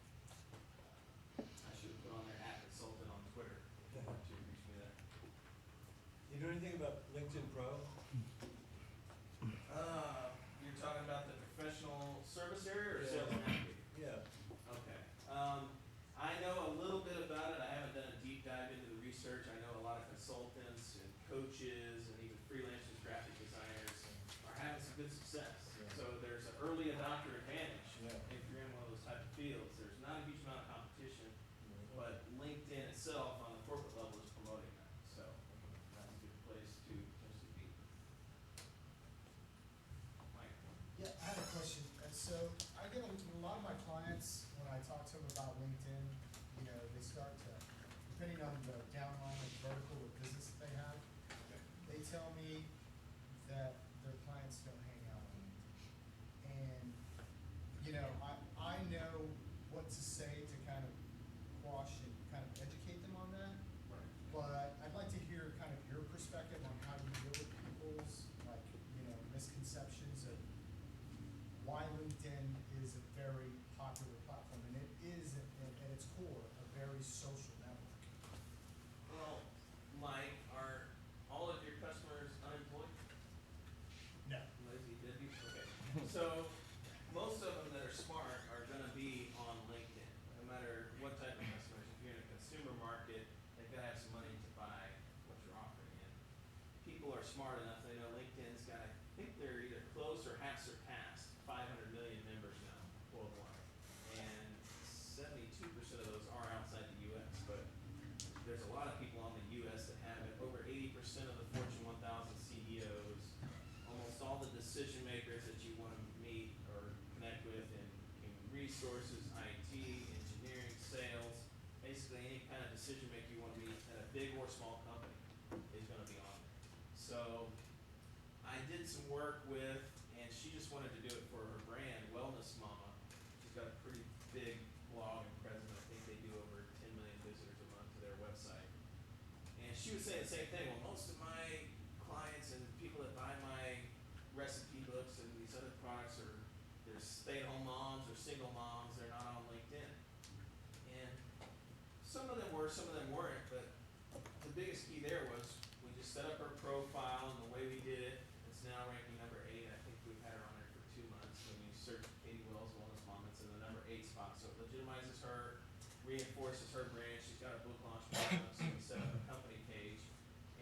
I should have put on there @consultant on Twitter if you want to reach me there. You know anything about LinkedIn Pro? You're talking about the professional service area or Yeah. sales and marketing? Yeah. Okay. I know a little bit about it. I haven't done a deep dive into the research. I know a lot of consultants and coaches and even freelancers, graphic designers are having some good success. Yeah. So there's an early adopter advantage Yeah. if you're in one of those type of fields. There's not a huge amount of competition, but LinkedIn itself on the corporate level is promoting that. So that's a good place to potentially be. Mike. Yeah, I have a question. So I get a lot of my clients, when I talk to them about LinkedIn, you know, they start to, depending on the downline or vertical or business that they have, they tell me that their clients don't hang out on LinkedIn. And, you know, I know what to say to kind of quash and kind of educate them on that. Right. But I'd like to hear kind of your perspective on how you deal with people's, like, you know, misconceptions of why LinkedIn is a very popular platform, and it is at its core a very social network. Well, Mike, are all of your customers unemployed? No. Lazy deadbeats? Okay. So most of them that are smart are gonna be on LinkedIn, no matter what type of customers. If you're in a consumer market, they've gotta have some money to buy what you're offering. And people are smart enough, they know LinkedIn's got, I think they're either close or have surpassed 500 million members now worldwide. And 72% of those are outside the US, but there's a lot of people on the US that have it. Over 80% of the Fortune 1000 CEOs, almost all the decision makers that you want to meet or connect with in human resources, IT, engineering, sales, basically any kind of decision maker you want to meet at a big or small company is going to be on there. So I did some work with, and she just wanted to do it for her brand, Wellness Mama. She's got a pretty big blog and presence. I think they do over 10 million visitors a month to their website. And she was saying the same thing. Well, most of my clients and people that buy my recipe books and these other products are they're stay-at-home moms or single moms. They're not on LinkedIn. And or some of them weren't, but the biggest key there was we just set up our profile and the way we did it, it's now ranking number 8. I think we've had her on there for 2 months when you search Katie Wells Wellness Mom, it's in the number 8 spot. So it legitimizes her, reinforces her brand. She's got a book launch coming up, so we set up a company page.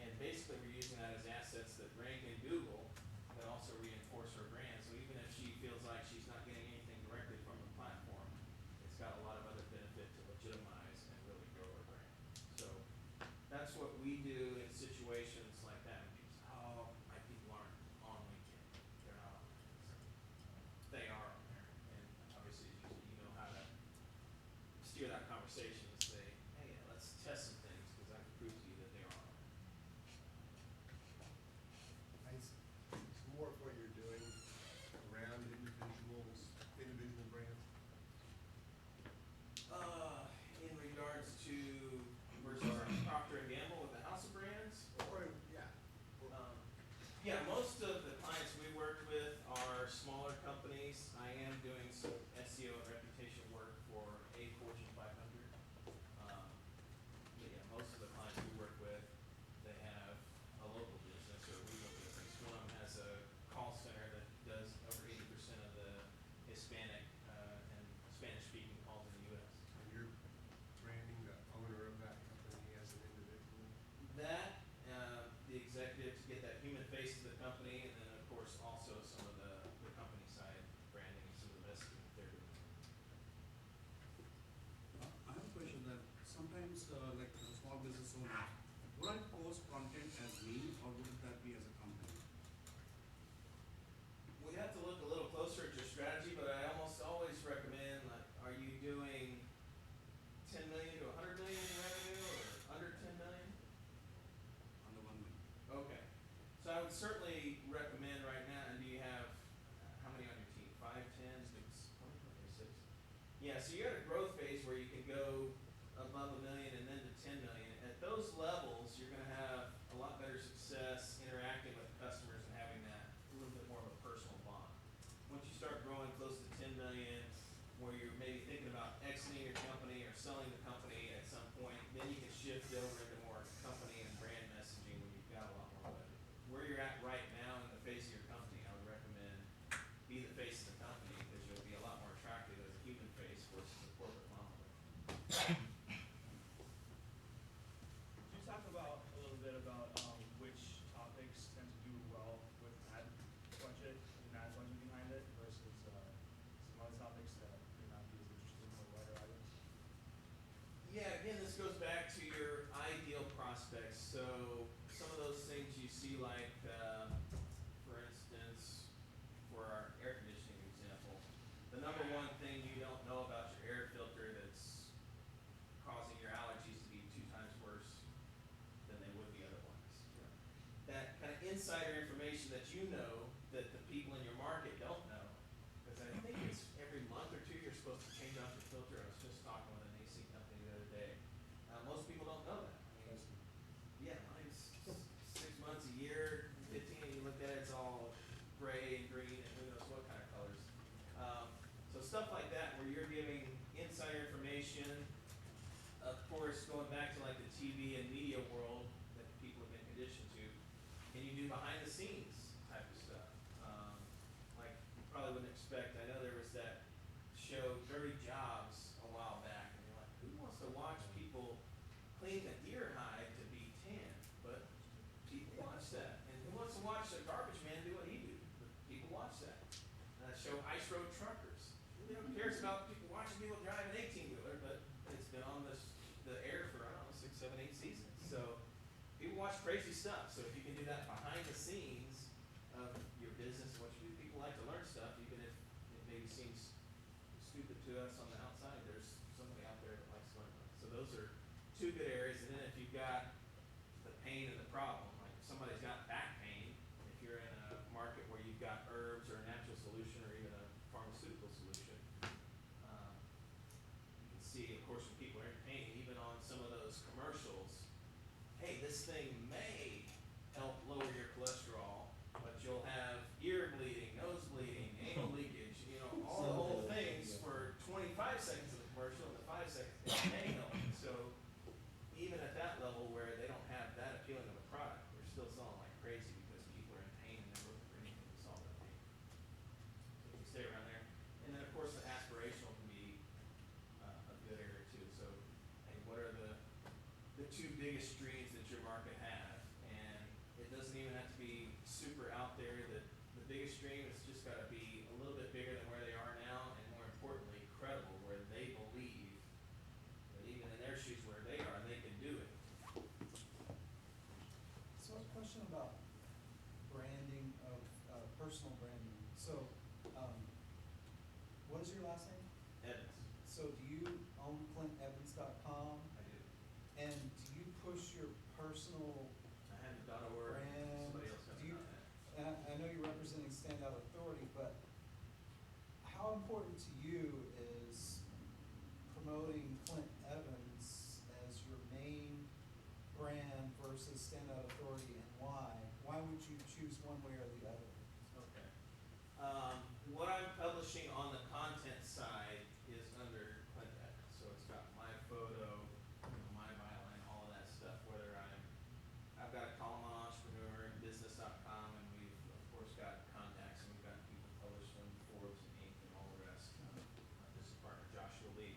And basically we're using that as assets that rank in Google, but also reinforce her brand. So even if she feels like she's not getting anything directly from the platform, it's got a lot of other benefit to legitimize and really grow her brand. So that's what we do in situations like that. When people say, oh, my people aren't on LinkedIn. They're not on there. So they are on there. And obviously you know how to steer that conversation and say, hey, let's test some things because I can prove to you that they are on there. It's more of what you're doing around individual brands. In regards to versus Procter and Gamble with the House of Brands, Or, yeah. yeah, most of the clients we work with are smaller companies. I am doing some SEO and reputation work for a Fortune 500. But yeah, most of the clients we work with, they have a local business or a regional business. One of them has a call center that does over 80% of the Hispanic and Spanish-speaking calls in the U.S. And you're branding the owner of that company as an individual. That, the executive to get that human face to the company, and then of course also some of the company side branding and some of the messaging that they're doing. I have a question that sometimes, like as a small business owner, would I post content as me or would that be as a company? We have to look a little closer at your strategy, but I almost always recommend, like, are you doing 10 million to 100 million in revenue or under 10 million? Under 1 million. Okay. So I would certainly recommend right now, and do you have, how many on your team? 5, 10, 6? Yeah, so you're at a growth phase where you can go above 1 million and then to 10 million. At those levels, you're gonna have a lot better success interacting with customers and having that a little bit more of a personal bond. Once you start growing close to 10 million, where you're maybe thinking about exiting your company or selling the company at some point, then you can shift over into more company and brand messaging when you've got a lot more revenue. Where you're at right now in the face of your company, I would recommend be the face of the company because you'll be a lot more attractive as a human face versus a corporate model. Could you talk about a little bit about which topics tend to do well with ad budget and ad budget behind it versus some other topics that may not be as interesting for wider audience? Yeah, again, this goes back to your ideal prospects. So some of those things you see like, for instance, for our air conditioning example, the number one thing you don't know about your air filter that's causing your allergies to be 2 times worse than they would be otherwise. That kind of insider information that you know that the people in your market don't know. Because I think it's every month or 2 you're supposed to change out your filter. I was just talking with an AC company the other day. Most people don't know that. I mean, yeah, mine's 6 months, a year, 15, and you look at it, it's all gray and green and who knows what kind of colors. So stuff like that where you're giving insider information, of course, going back to like the TV and media world that people have been conditioned to, and you do behind the scenes type of stuff. Like you probably wouldn't expect, I know there was that show Dirty Jobs a while back, and you're like, who wants to watch people clean a deer hide to be tan? But people watch that. And who wants to watch a garbage man do what he do? But people watch that. And that show Ice Road Truckers. Who cares about people watching people drive an 18-wheeler, but it's been on the air for, I don't know, 6, 7, 8 seasons. So people watch crazy stuff. So if you can do that behind the scenes of your business and what you do, people like to learn stuff, even if it maybe seems stupid to us on the outside. There's somebody out there that likes to learn. So those are 2 good areas. And then if you've got the pain and the problem, like if somebody's got back pain, if you're in a market where you've got herbs or a natural solution or even a pharmaceutical solution, you can see, of course, when people are in pain, even on some of those commercials, hey, this thing may help lower your cholesterol, but you'll have ear bleeding, nose bleeding, anal leakage, you know, all the whole things for 25 seconds of the commercial, and the 5 seconds, it may help. So mainstream. It's just got to be a little bit bigger than where they are now, and more importantly, credible, where they believe that even in their shoes where they are, they can do it. So a question about branding of, personal branding. So, what is your last name? Evans, So do you own ClintEvans.com? I do. And do you push your personal I have a .org. brand? Somebody else has Do you, done that. and I know you're representing StandOut Authority, but how important to you is promoting Clint Evans as your main brand versus StandOut Authority, and why? Why would you choose one way or the other? Okay. What I'm publishing on the content side is under Clint Evans, so it's got my photo, my byline, all of that stuff. I've got a column on Entrepreneur and Business.com, and we've of course got contacts, and we've got people published on Forbes and Inc. and all the rest. My business partner Joshua Lee.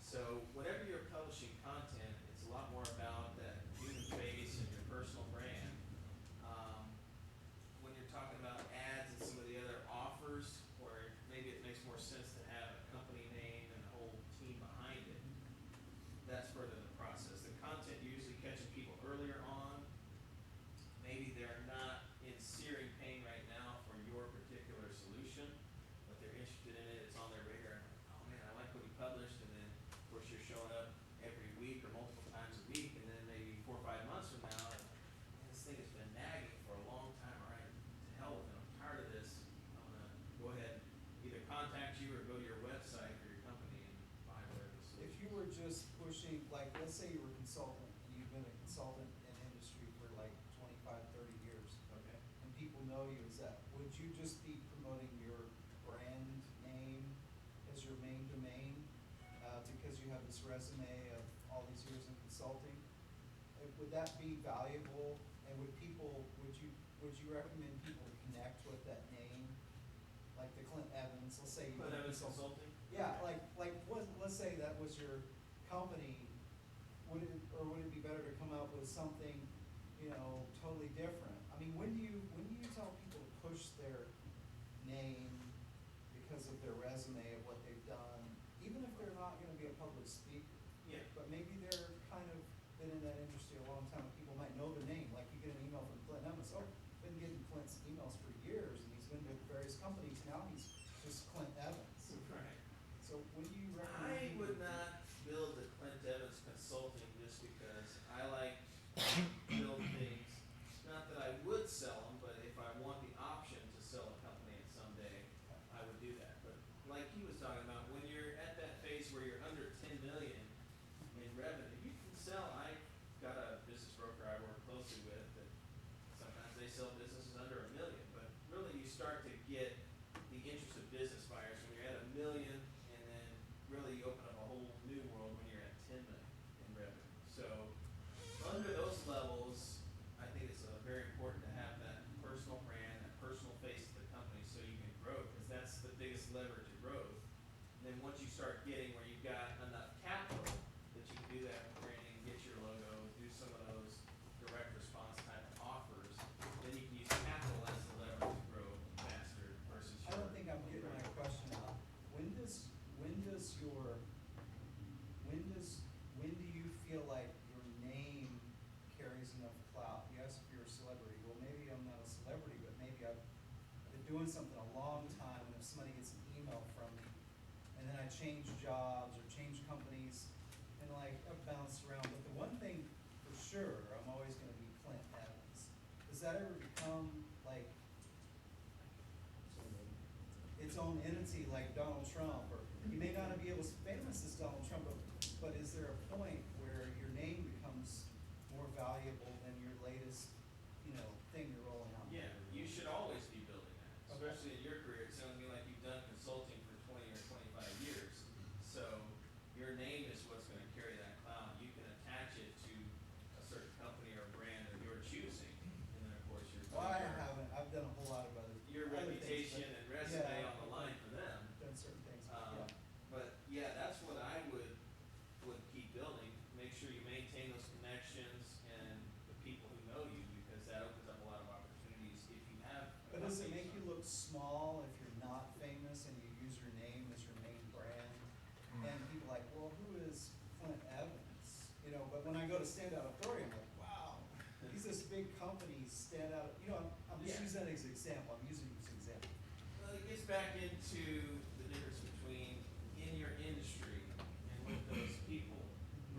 So whenever you're publishing content, it's a lot more about that human face and your personal brand. When you're talking about ads and some of the other offers, where maybe it makes more sense to have a company name and a whole team behind it, that's further in the process. The content usually catching people earlier on. Maybe they're not in searing pain right now for your particular solution, but they're interested in it, it's on their radar, and like, oh man, I like what he published, and then of course you're showing up every week or multiple times a week, and then maybe 4 or 5 months from now, and, man, this thing has been nagging for a long time, all right, to hell with it, I'm tired of this, I'm gonna go ahead, either contact you or go to your website for your company and buy whatever the solution If you were just pushing, like, let's say you were a consultant, and you've been a consultant in industry for like 25, 30 years, Okay. and people know you as that, would you just be promoting your brand name as your main domain, because you have this resume of all these years in consulting? Would that be valuable, and would you recommend people connect with that name? Like the Clint Evans, let's say you. Clint Evans Consulting? Yeah, let's say that was your company, would it be better to come up with something, totally different? I mean, when do you tell people to push their name because of their resume of what they've done, even if they're not gonna be a public speaker? Yeah. But maybe they're kind of been in that industry a long time, and people might know the name, like you get an email from Clint Evans, oh, been getting Clint's emails for years, and he's been to various companies, now he's just Clint Evans. Right. So what do you recommend? I people would do? not build the Clint Evans Consulting just because I like to build things. Not that I would sell them, but if I want the option to sell a company at someday, I would do that. But like he was talking about, when you're at that phase where you're under 10 million in revenue, you can sell. I got a business broker I work closely with that sometimes they sell businesses under $1 million, but really you start to get the interest of business buyers when you're at $1 million, and then really you open up a whole new world when you're at 10 million in revenue. So under those levels, I think it's very important to have that personal brand, that personal face of the company, so you can grow, because that's the biggest lever to growth. And then once you start getting where you've got enough capital that you can do that branding, get your logo, do some of those direct response type of offers, then you can use capital as the lever to grow faster versus I don't think I'm getting my question out. When do you feel like your name carries enough clout? You asked if you're a celebrity. Well, maybe I'm not a celebrity, but maybe I've been doing something a long time, and if somebody gets an email from me, and then I change jobs or change companies, and like I've bounced around. But the one thing for sure, I'm always gonna be Clint Evans. Does that ever become like its own entity, like Donald Trump, or he may not be as famous as Donald Trump, but is there a point where your name becomes more valuable than your latest, thing you're rolling out? Yeah, you should always be building that, especially in your career. It sounds to me like you've done consulting for 20 or 25 years. So your name is what's going to carry that cloud. You can attach it to a certain company or brand of your choosing, and then of course Well, I haven't. I've done a whole lot of your other reputation things, and resume yeah, on the line for them. done certain things. But But yeah, that's what I would keep building. Make sure you maintain those connections, and the when I go to StandOut Authority, I'm like, wow, he's this big company, StandOut, you know, I'm just Yeah. using that as an example, I'm using it as an example. Well, it gets back into the difference between in your industry and with those people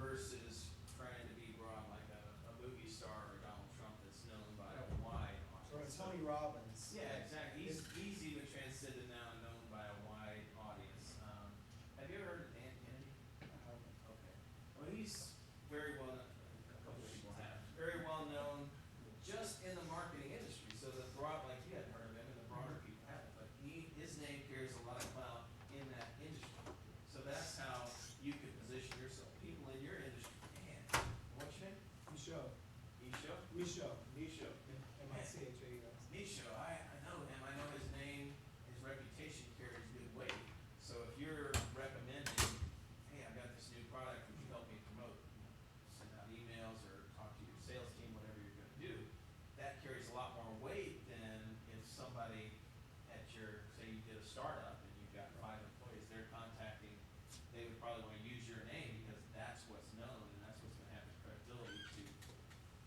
versus trying to be brought like a movie star or Donald Trump that's known by a wide Or audience. Tony Robbins. Yeah, exactly. He's even transcended now and known by a wide audience. Have you ever heard of Dan Kennedy? Okay. Well, he's very well known. A couple of people have. Very well known just in the marketing industry. So the broad, like you hadn't heard of him, and the broader people haven't. But his name carries a lot of clout in that industry. So that's how you can position yourself. People in your industry, man, what's your name? Michaud. Isho? Michaud. Isho. M-I-C-H-A-U-S. Nisho, I know him, I know his name, his reputation carries good weight. So if you're recommending, hey, I've got this new product, would you help me promote? Send out emails or talk to your sales team, whatever you're gonna do. That carries a lot more weight than if somebody at your, say you did a startup and you've got 5 employees, they're contacting, they would probably wanna use your name because that's what's known and that's what's gonna have the credibility to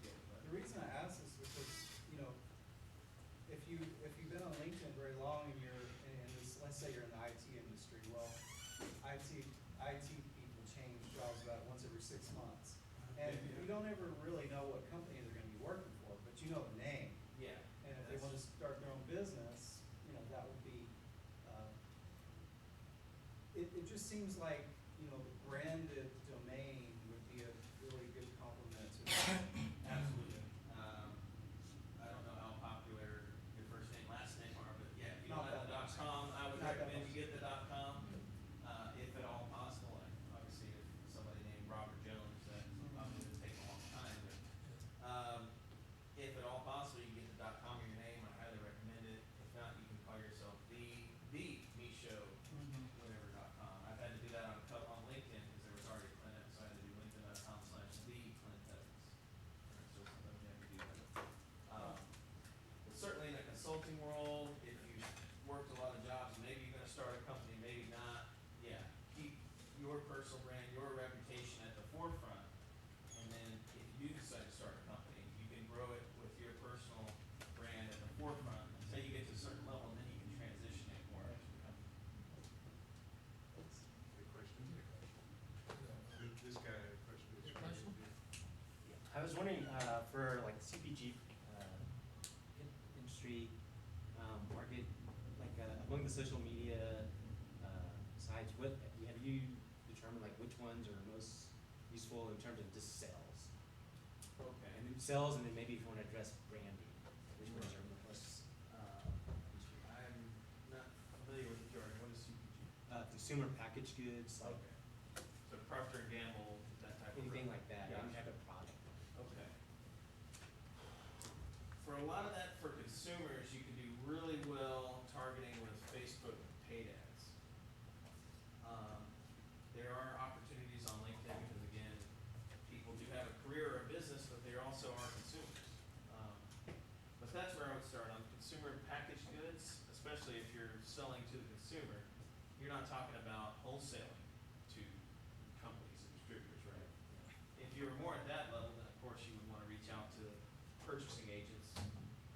get it. The reason I ask is because, you know, if you've been on LinkedIn very long and you're in this, let's say you're in the IT industry, well, IT people change jobs about once every 6 months. And you don't ever really know what company they're gonna be working for, but you know the name. Yeah. And if they wanna start their own business, you know, that would be, it just seems like, you know, the branded domain would be a really good complement to that. Absolutely. I don't know how popular your first name, last name are, but yeah, if you don't Not have the that much. .com, I would Not that recommend much. you get the .com, if at all possible. And obviously, if somebody named Robert Jones, that probably would take a long time, but, if at all possible, you get the .com or your name, I highly recommend it. If not, you can call yourself the Misho, whatever .com. I've had to do that on LinkedIn because there was already a Clint Evans, so I had to do linkedin.com/the Clint Evans. So sometimes you have to do that. But certainly in the consulting world, if you've worked a lot of jobs, maybe you're gonna start a company, maybe not, yeah, keep your personal brand, your reputation at the forefront. And then if you do decide to start a company, you can grow it with your personal brand at the forefront until you get to a certain level, and then you can transition it more into the company. Good question. This guy had a question. Your question? I was wondering, for like CPG, industry, market, like, among the social media, sites, have you determined like which ones are most useful in terms of just sales? Okay. And then sales, and then maybe if you wanna address branding, which ones are most, useful? I'm not familiar with the jargon. What is CPG? Consumer packaged goods, like Okay. So Procter and Gamble, that type of. anything like that, any Gotcha. type of product. Okay. For a lot of that, for consumers, you can do really well targeting with Facebook paid ads. There are opportunities on LinkedIn because again, people do have a career or a business, but they also are consumers. But that's where I would start on consumer packaged goods, especially if you're selling to the consumer. You're not talking about wholesaling to companies and distributors, right? If you're more at that level, then of course you would wanna reach out to purchasing agents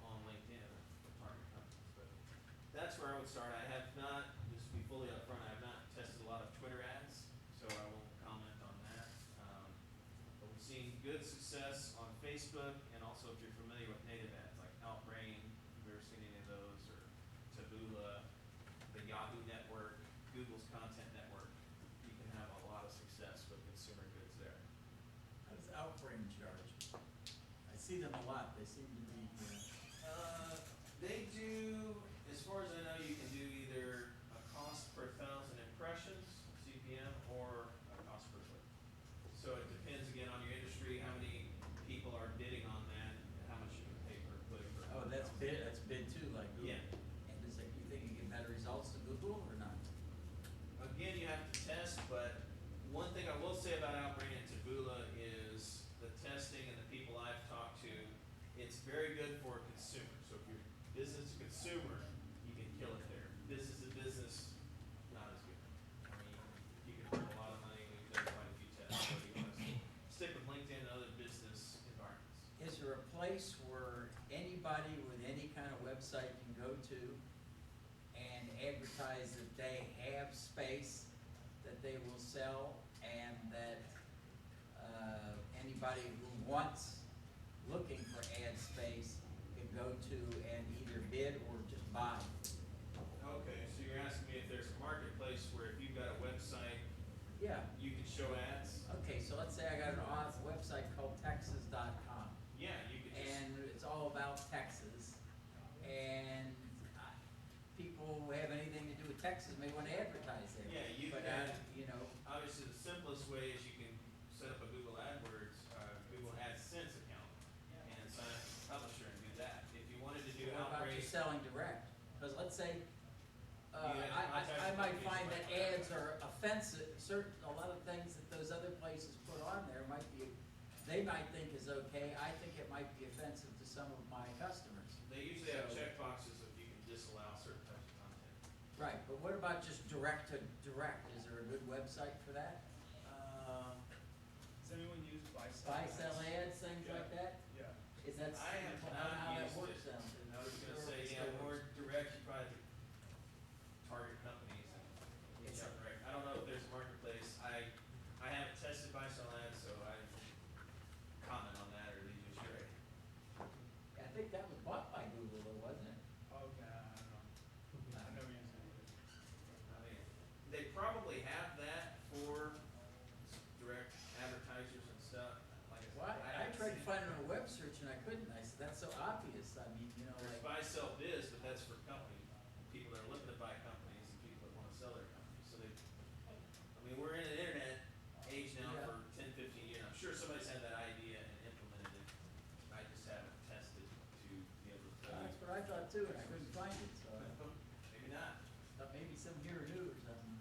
on LinkedIn for target companies. But that's where I would start. I have not, just to be fully upfront, I have not tested a lot of Twitter ads, so I won't comment on that. But we've seen good success on Facebook, and also if you're familiar with native ads, like Outbrain, if you've ever seen any of those, or Taboola, the Yahoo network, Google's content network, you can have a lot of success with consumer goods there. How does Outbrain charge? I see them a lot, they seem to be, They do, as far as I know, you can do either a cost per 1,000 impressions, CPM, or a cost per click. So it depends again on your industry, how many people are bidding on that, and how much you can pay per click. oh, that's bid too, like Google. Yeah. And is it, you think you get better results than Google or not? Again, you have to test, but one thing I will say about Outbrain and Taboola is the testing and the people I've talked to, it's very good for a consumer. So if you're business to consumer, you can kill it there. Business to business, not as good. I mean, you can earn a lot of money, we've done quite a few tests, so you wanna stick with LinkedIn advertise that they have space that they will sell, and that anybody who wants, looking for ad space, can go to and either bid or just buy. Okay, so you're asking me if there's a marketplace where if you've got a website, Yeah, you can show ads? okay, so let's say I got an website called Texas.com, Yeah, you could just. and it's all about Texas, and people who have anything to do with Texas may want to advertise there. Yeah, you But, can. you know, Obviously, the simplest way is you can set up a Google AdWords, Google AdSense account and sign up as a publisher and do that. If you wanted to do what about outrage, just selling direct? Because let's say, Yeah, I might advertising find that companies ads are offensive, a lot of things that those other places put on there might be, they might think is okay, I think it might be offensive to some of my customers. they usually have So- checkboxes if you can disallow certain types of content. Right, but what about just direct to direct? Is there a good website for that? Does anyone use buy sell? Buy, sell ads, things Yeah. like that? Yeah. Is that I have how not that used works it. then? I was gonna Sure, say, it yeah, still more works. direct, you probably target companies and reach out direct. I don't know if there's a marketplace. I haven't tested buy sell ads, so I comment on that or lead you astray. I think that was bought by Google though, wasn't it? Okay, I don't know. I've never used it either. I mean, they probably have that for direct advertisers and stuff, like I said. Well, I haven't tried seen it. finding a web search and I couldn't. I said, that's so obvious. I mean, you know, There's like, buy sell biz, but that's for company, people that are looking to buy companies and people that wanna sell their companies, so they, I mean, we're in an internet age now Yeah. for 10, 15 years, I'm sure somebody's had that idea and implemented it, I just haven't tested to be able to tell you. that's what I thought too, and I couldn't find it, so I Maybe not. thought maybe some here new or something.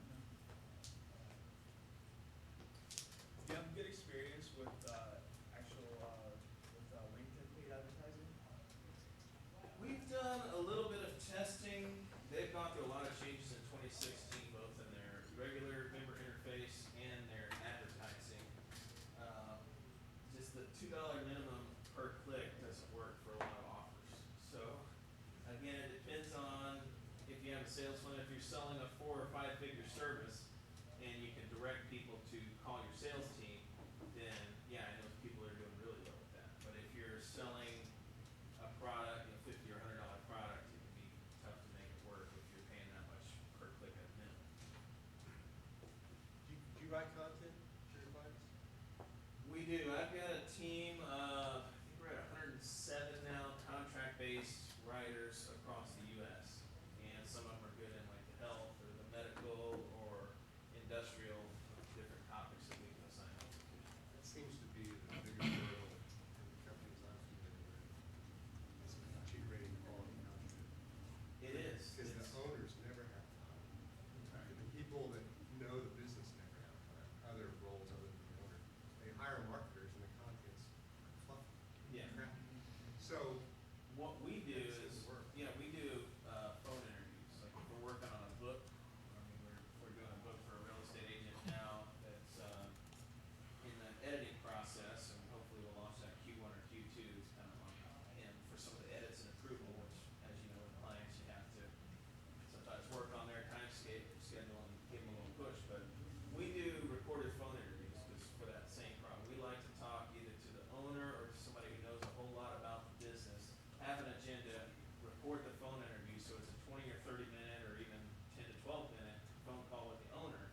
Do you have good experience with, LinkedIn paid advertising? We've done a little bit of testing. They've gone through a lot of changes in 2016, both in their regular member interface and their advertising. Just the $2 minimum per click doesn't work for a lot of offers. So, again, it depends on if you have a sales funnel. If you're selling a 4 or 5 figure service and you can direct people to call your sales team, then yeah, I know people are doing really well with that. But if you're selling a product, $50 or $100 product, it can be tough to make it work if you're paying that much per click at minimum. Do you write content for your clients? We do. I've got a team of, I think we're at 107 now, contract-based writers across the U.S. And some of them are good in like the health or the medical or industrial, different topics that we can assign them to. That seems to be the bigger hurdle in the companies I'm familiar with, is curating quality content. It is. Because the It's- owners never have time. The people that know the business never have time, other roles other than the owner. They hire marketers and the content's fluffy, Yeah. crappy. So, What we do That seems is, to work. yeah, we do phone interviews. Like if we're working on a book, I mean, we're doing a book for a real estate agent now that's in the editing process, and hopefully we'll launch that Q1 or Q2. It's kind of on him for some of the edits and approval, which, as you know, with clients, you have to sometimes work on their time schedule and give them a little push. But we do recorded phone interviews because for that same problem, we like to talk either to the owner or to somebody who knows a whole lot about the business, have an agenda, record the phone interview, so it's a 20 or 30 minute or even 10 to 12 minute phone call with the owner,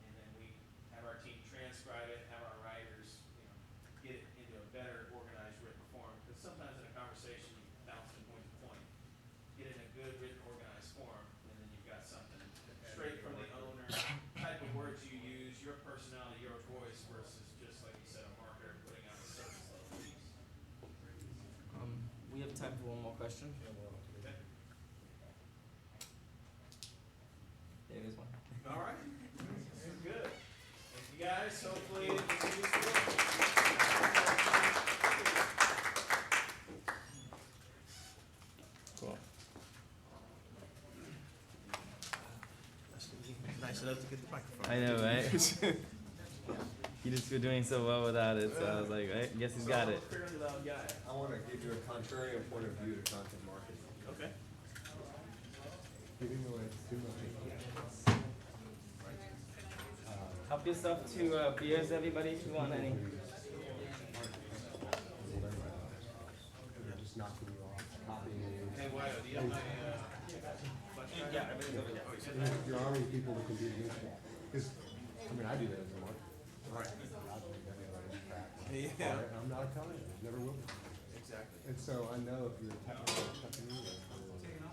and then we have our team transcribe it, have our writers, get it into a better organized written form, because sometimes in a conversation you bounce from point to point, get it in a good written organized form, and then you've got something straight from the owner, type of words you use, your personality, your voice, versus just like you said, a marketer putting out a surface level piece. We have time for one more question. Okay. There is one. All right. This is good. Thank you guys. Hopefully this is useful. Cool. nice enough to get the microphone. I know, right? You just were doing so well without it, so I was like, I guess he's got it. Fairly loud guy. I want to give you a contrarian point of view to content marketing. Okay. Giving away too much Help yourself to beers, everybody, if you want any. They're just knocking you off, copying you. Hey, Wyatt, do you have my, Yeah, everything's over there. You're arming people that can be against you. Because, I mean, I do that as a marketer. Right. I believe everybody's crap. Yeah. I'm not a television, never will be. Exactly. And so I know if you're a technical company or a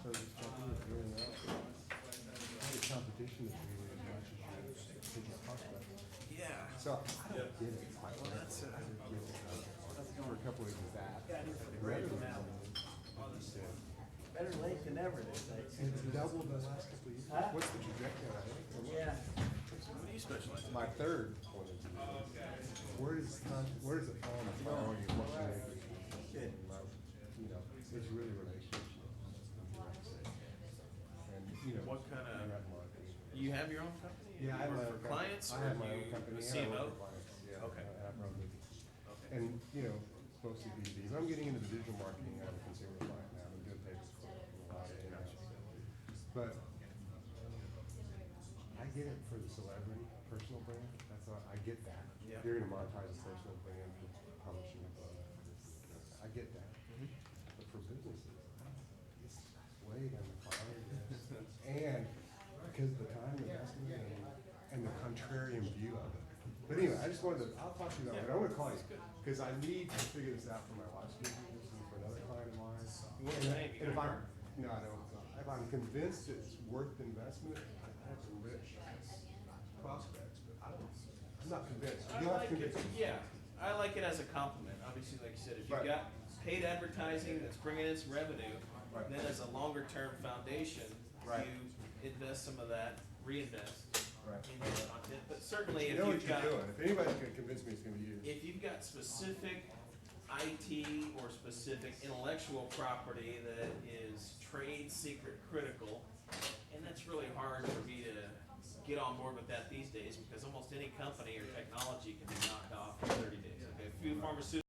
service company, if you're in that, the competition is really as much as your prospect. Yeah. So I don't get it. I don't get it. For a couple of reasons that. Better late than never, they say. And it's doubled the last couple of years. Huh? What's the trajectory? I think? Yeah. What do you specialize in? My third point of view is, where does it fall in the priority of what we make? You know, it's really relationships. And, you know. What kind of- I'm not marketing. You have your own company? Yeah, I have You my work own for company. clients? I or have my you own company. a and I CMO? work for clients. Yeah. Okay. I have my own business. Okay. And, you know, it's mostly B2B. But I'm getting into the digital marketing. I have a consumer client now. I'm doing paper for a lot of But I get it for the celebrity, personal brand. That's all, I get that. Yeah. You're gonna monetize a personal brand for publishing a book. I get that. But for businesses, it's way down the priority list. And because of the time investment and the contrarian view of it. But anyway, I just wanted to, I'll talk to you about it. I'm gonna call you, because I need to figure this out for my wife's business and for another client of mine. What's the name? You And if got a I'm, no, I don't. If I'm convinced it's worth the investment, I have some rich prospects, but I'm not convinced. I You'll have like to it, convince me. yeah, I like it as a compliment, obviously, like you said, if you've Right. got paid advertising that's bringing in some revenue, Right. then as a longer term foundation, Right. you invest some of that, reinvest Right. in your content, but certainly You if know what you've you're got, doing. If anybody's gonna convince me, it's gonna be you. if you've got specific IT or specific intellectual property that is trade secret critical, and that's really hard for me to get on board with that these days, because almost any company or technology can be knocked off in 30 days. Okay, a few pharmaceuticals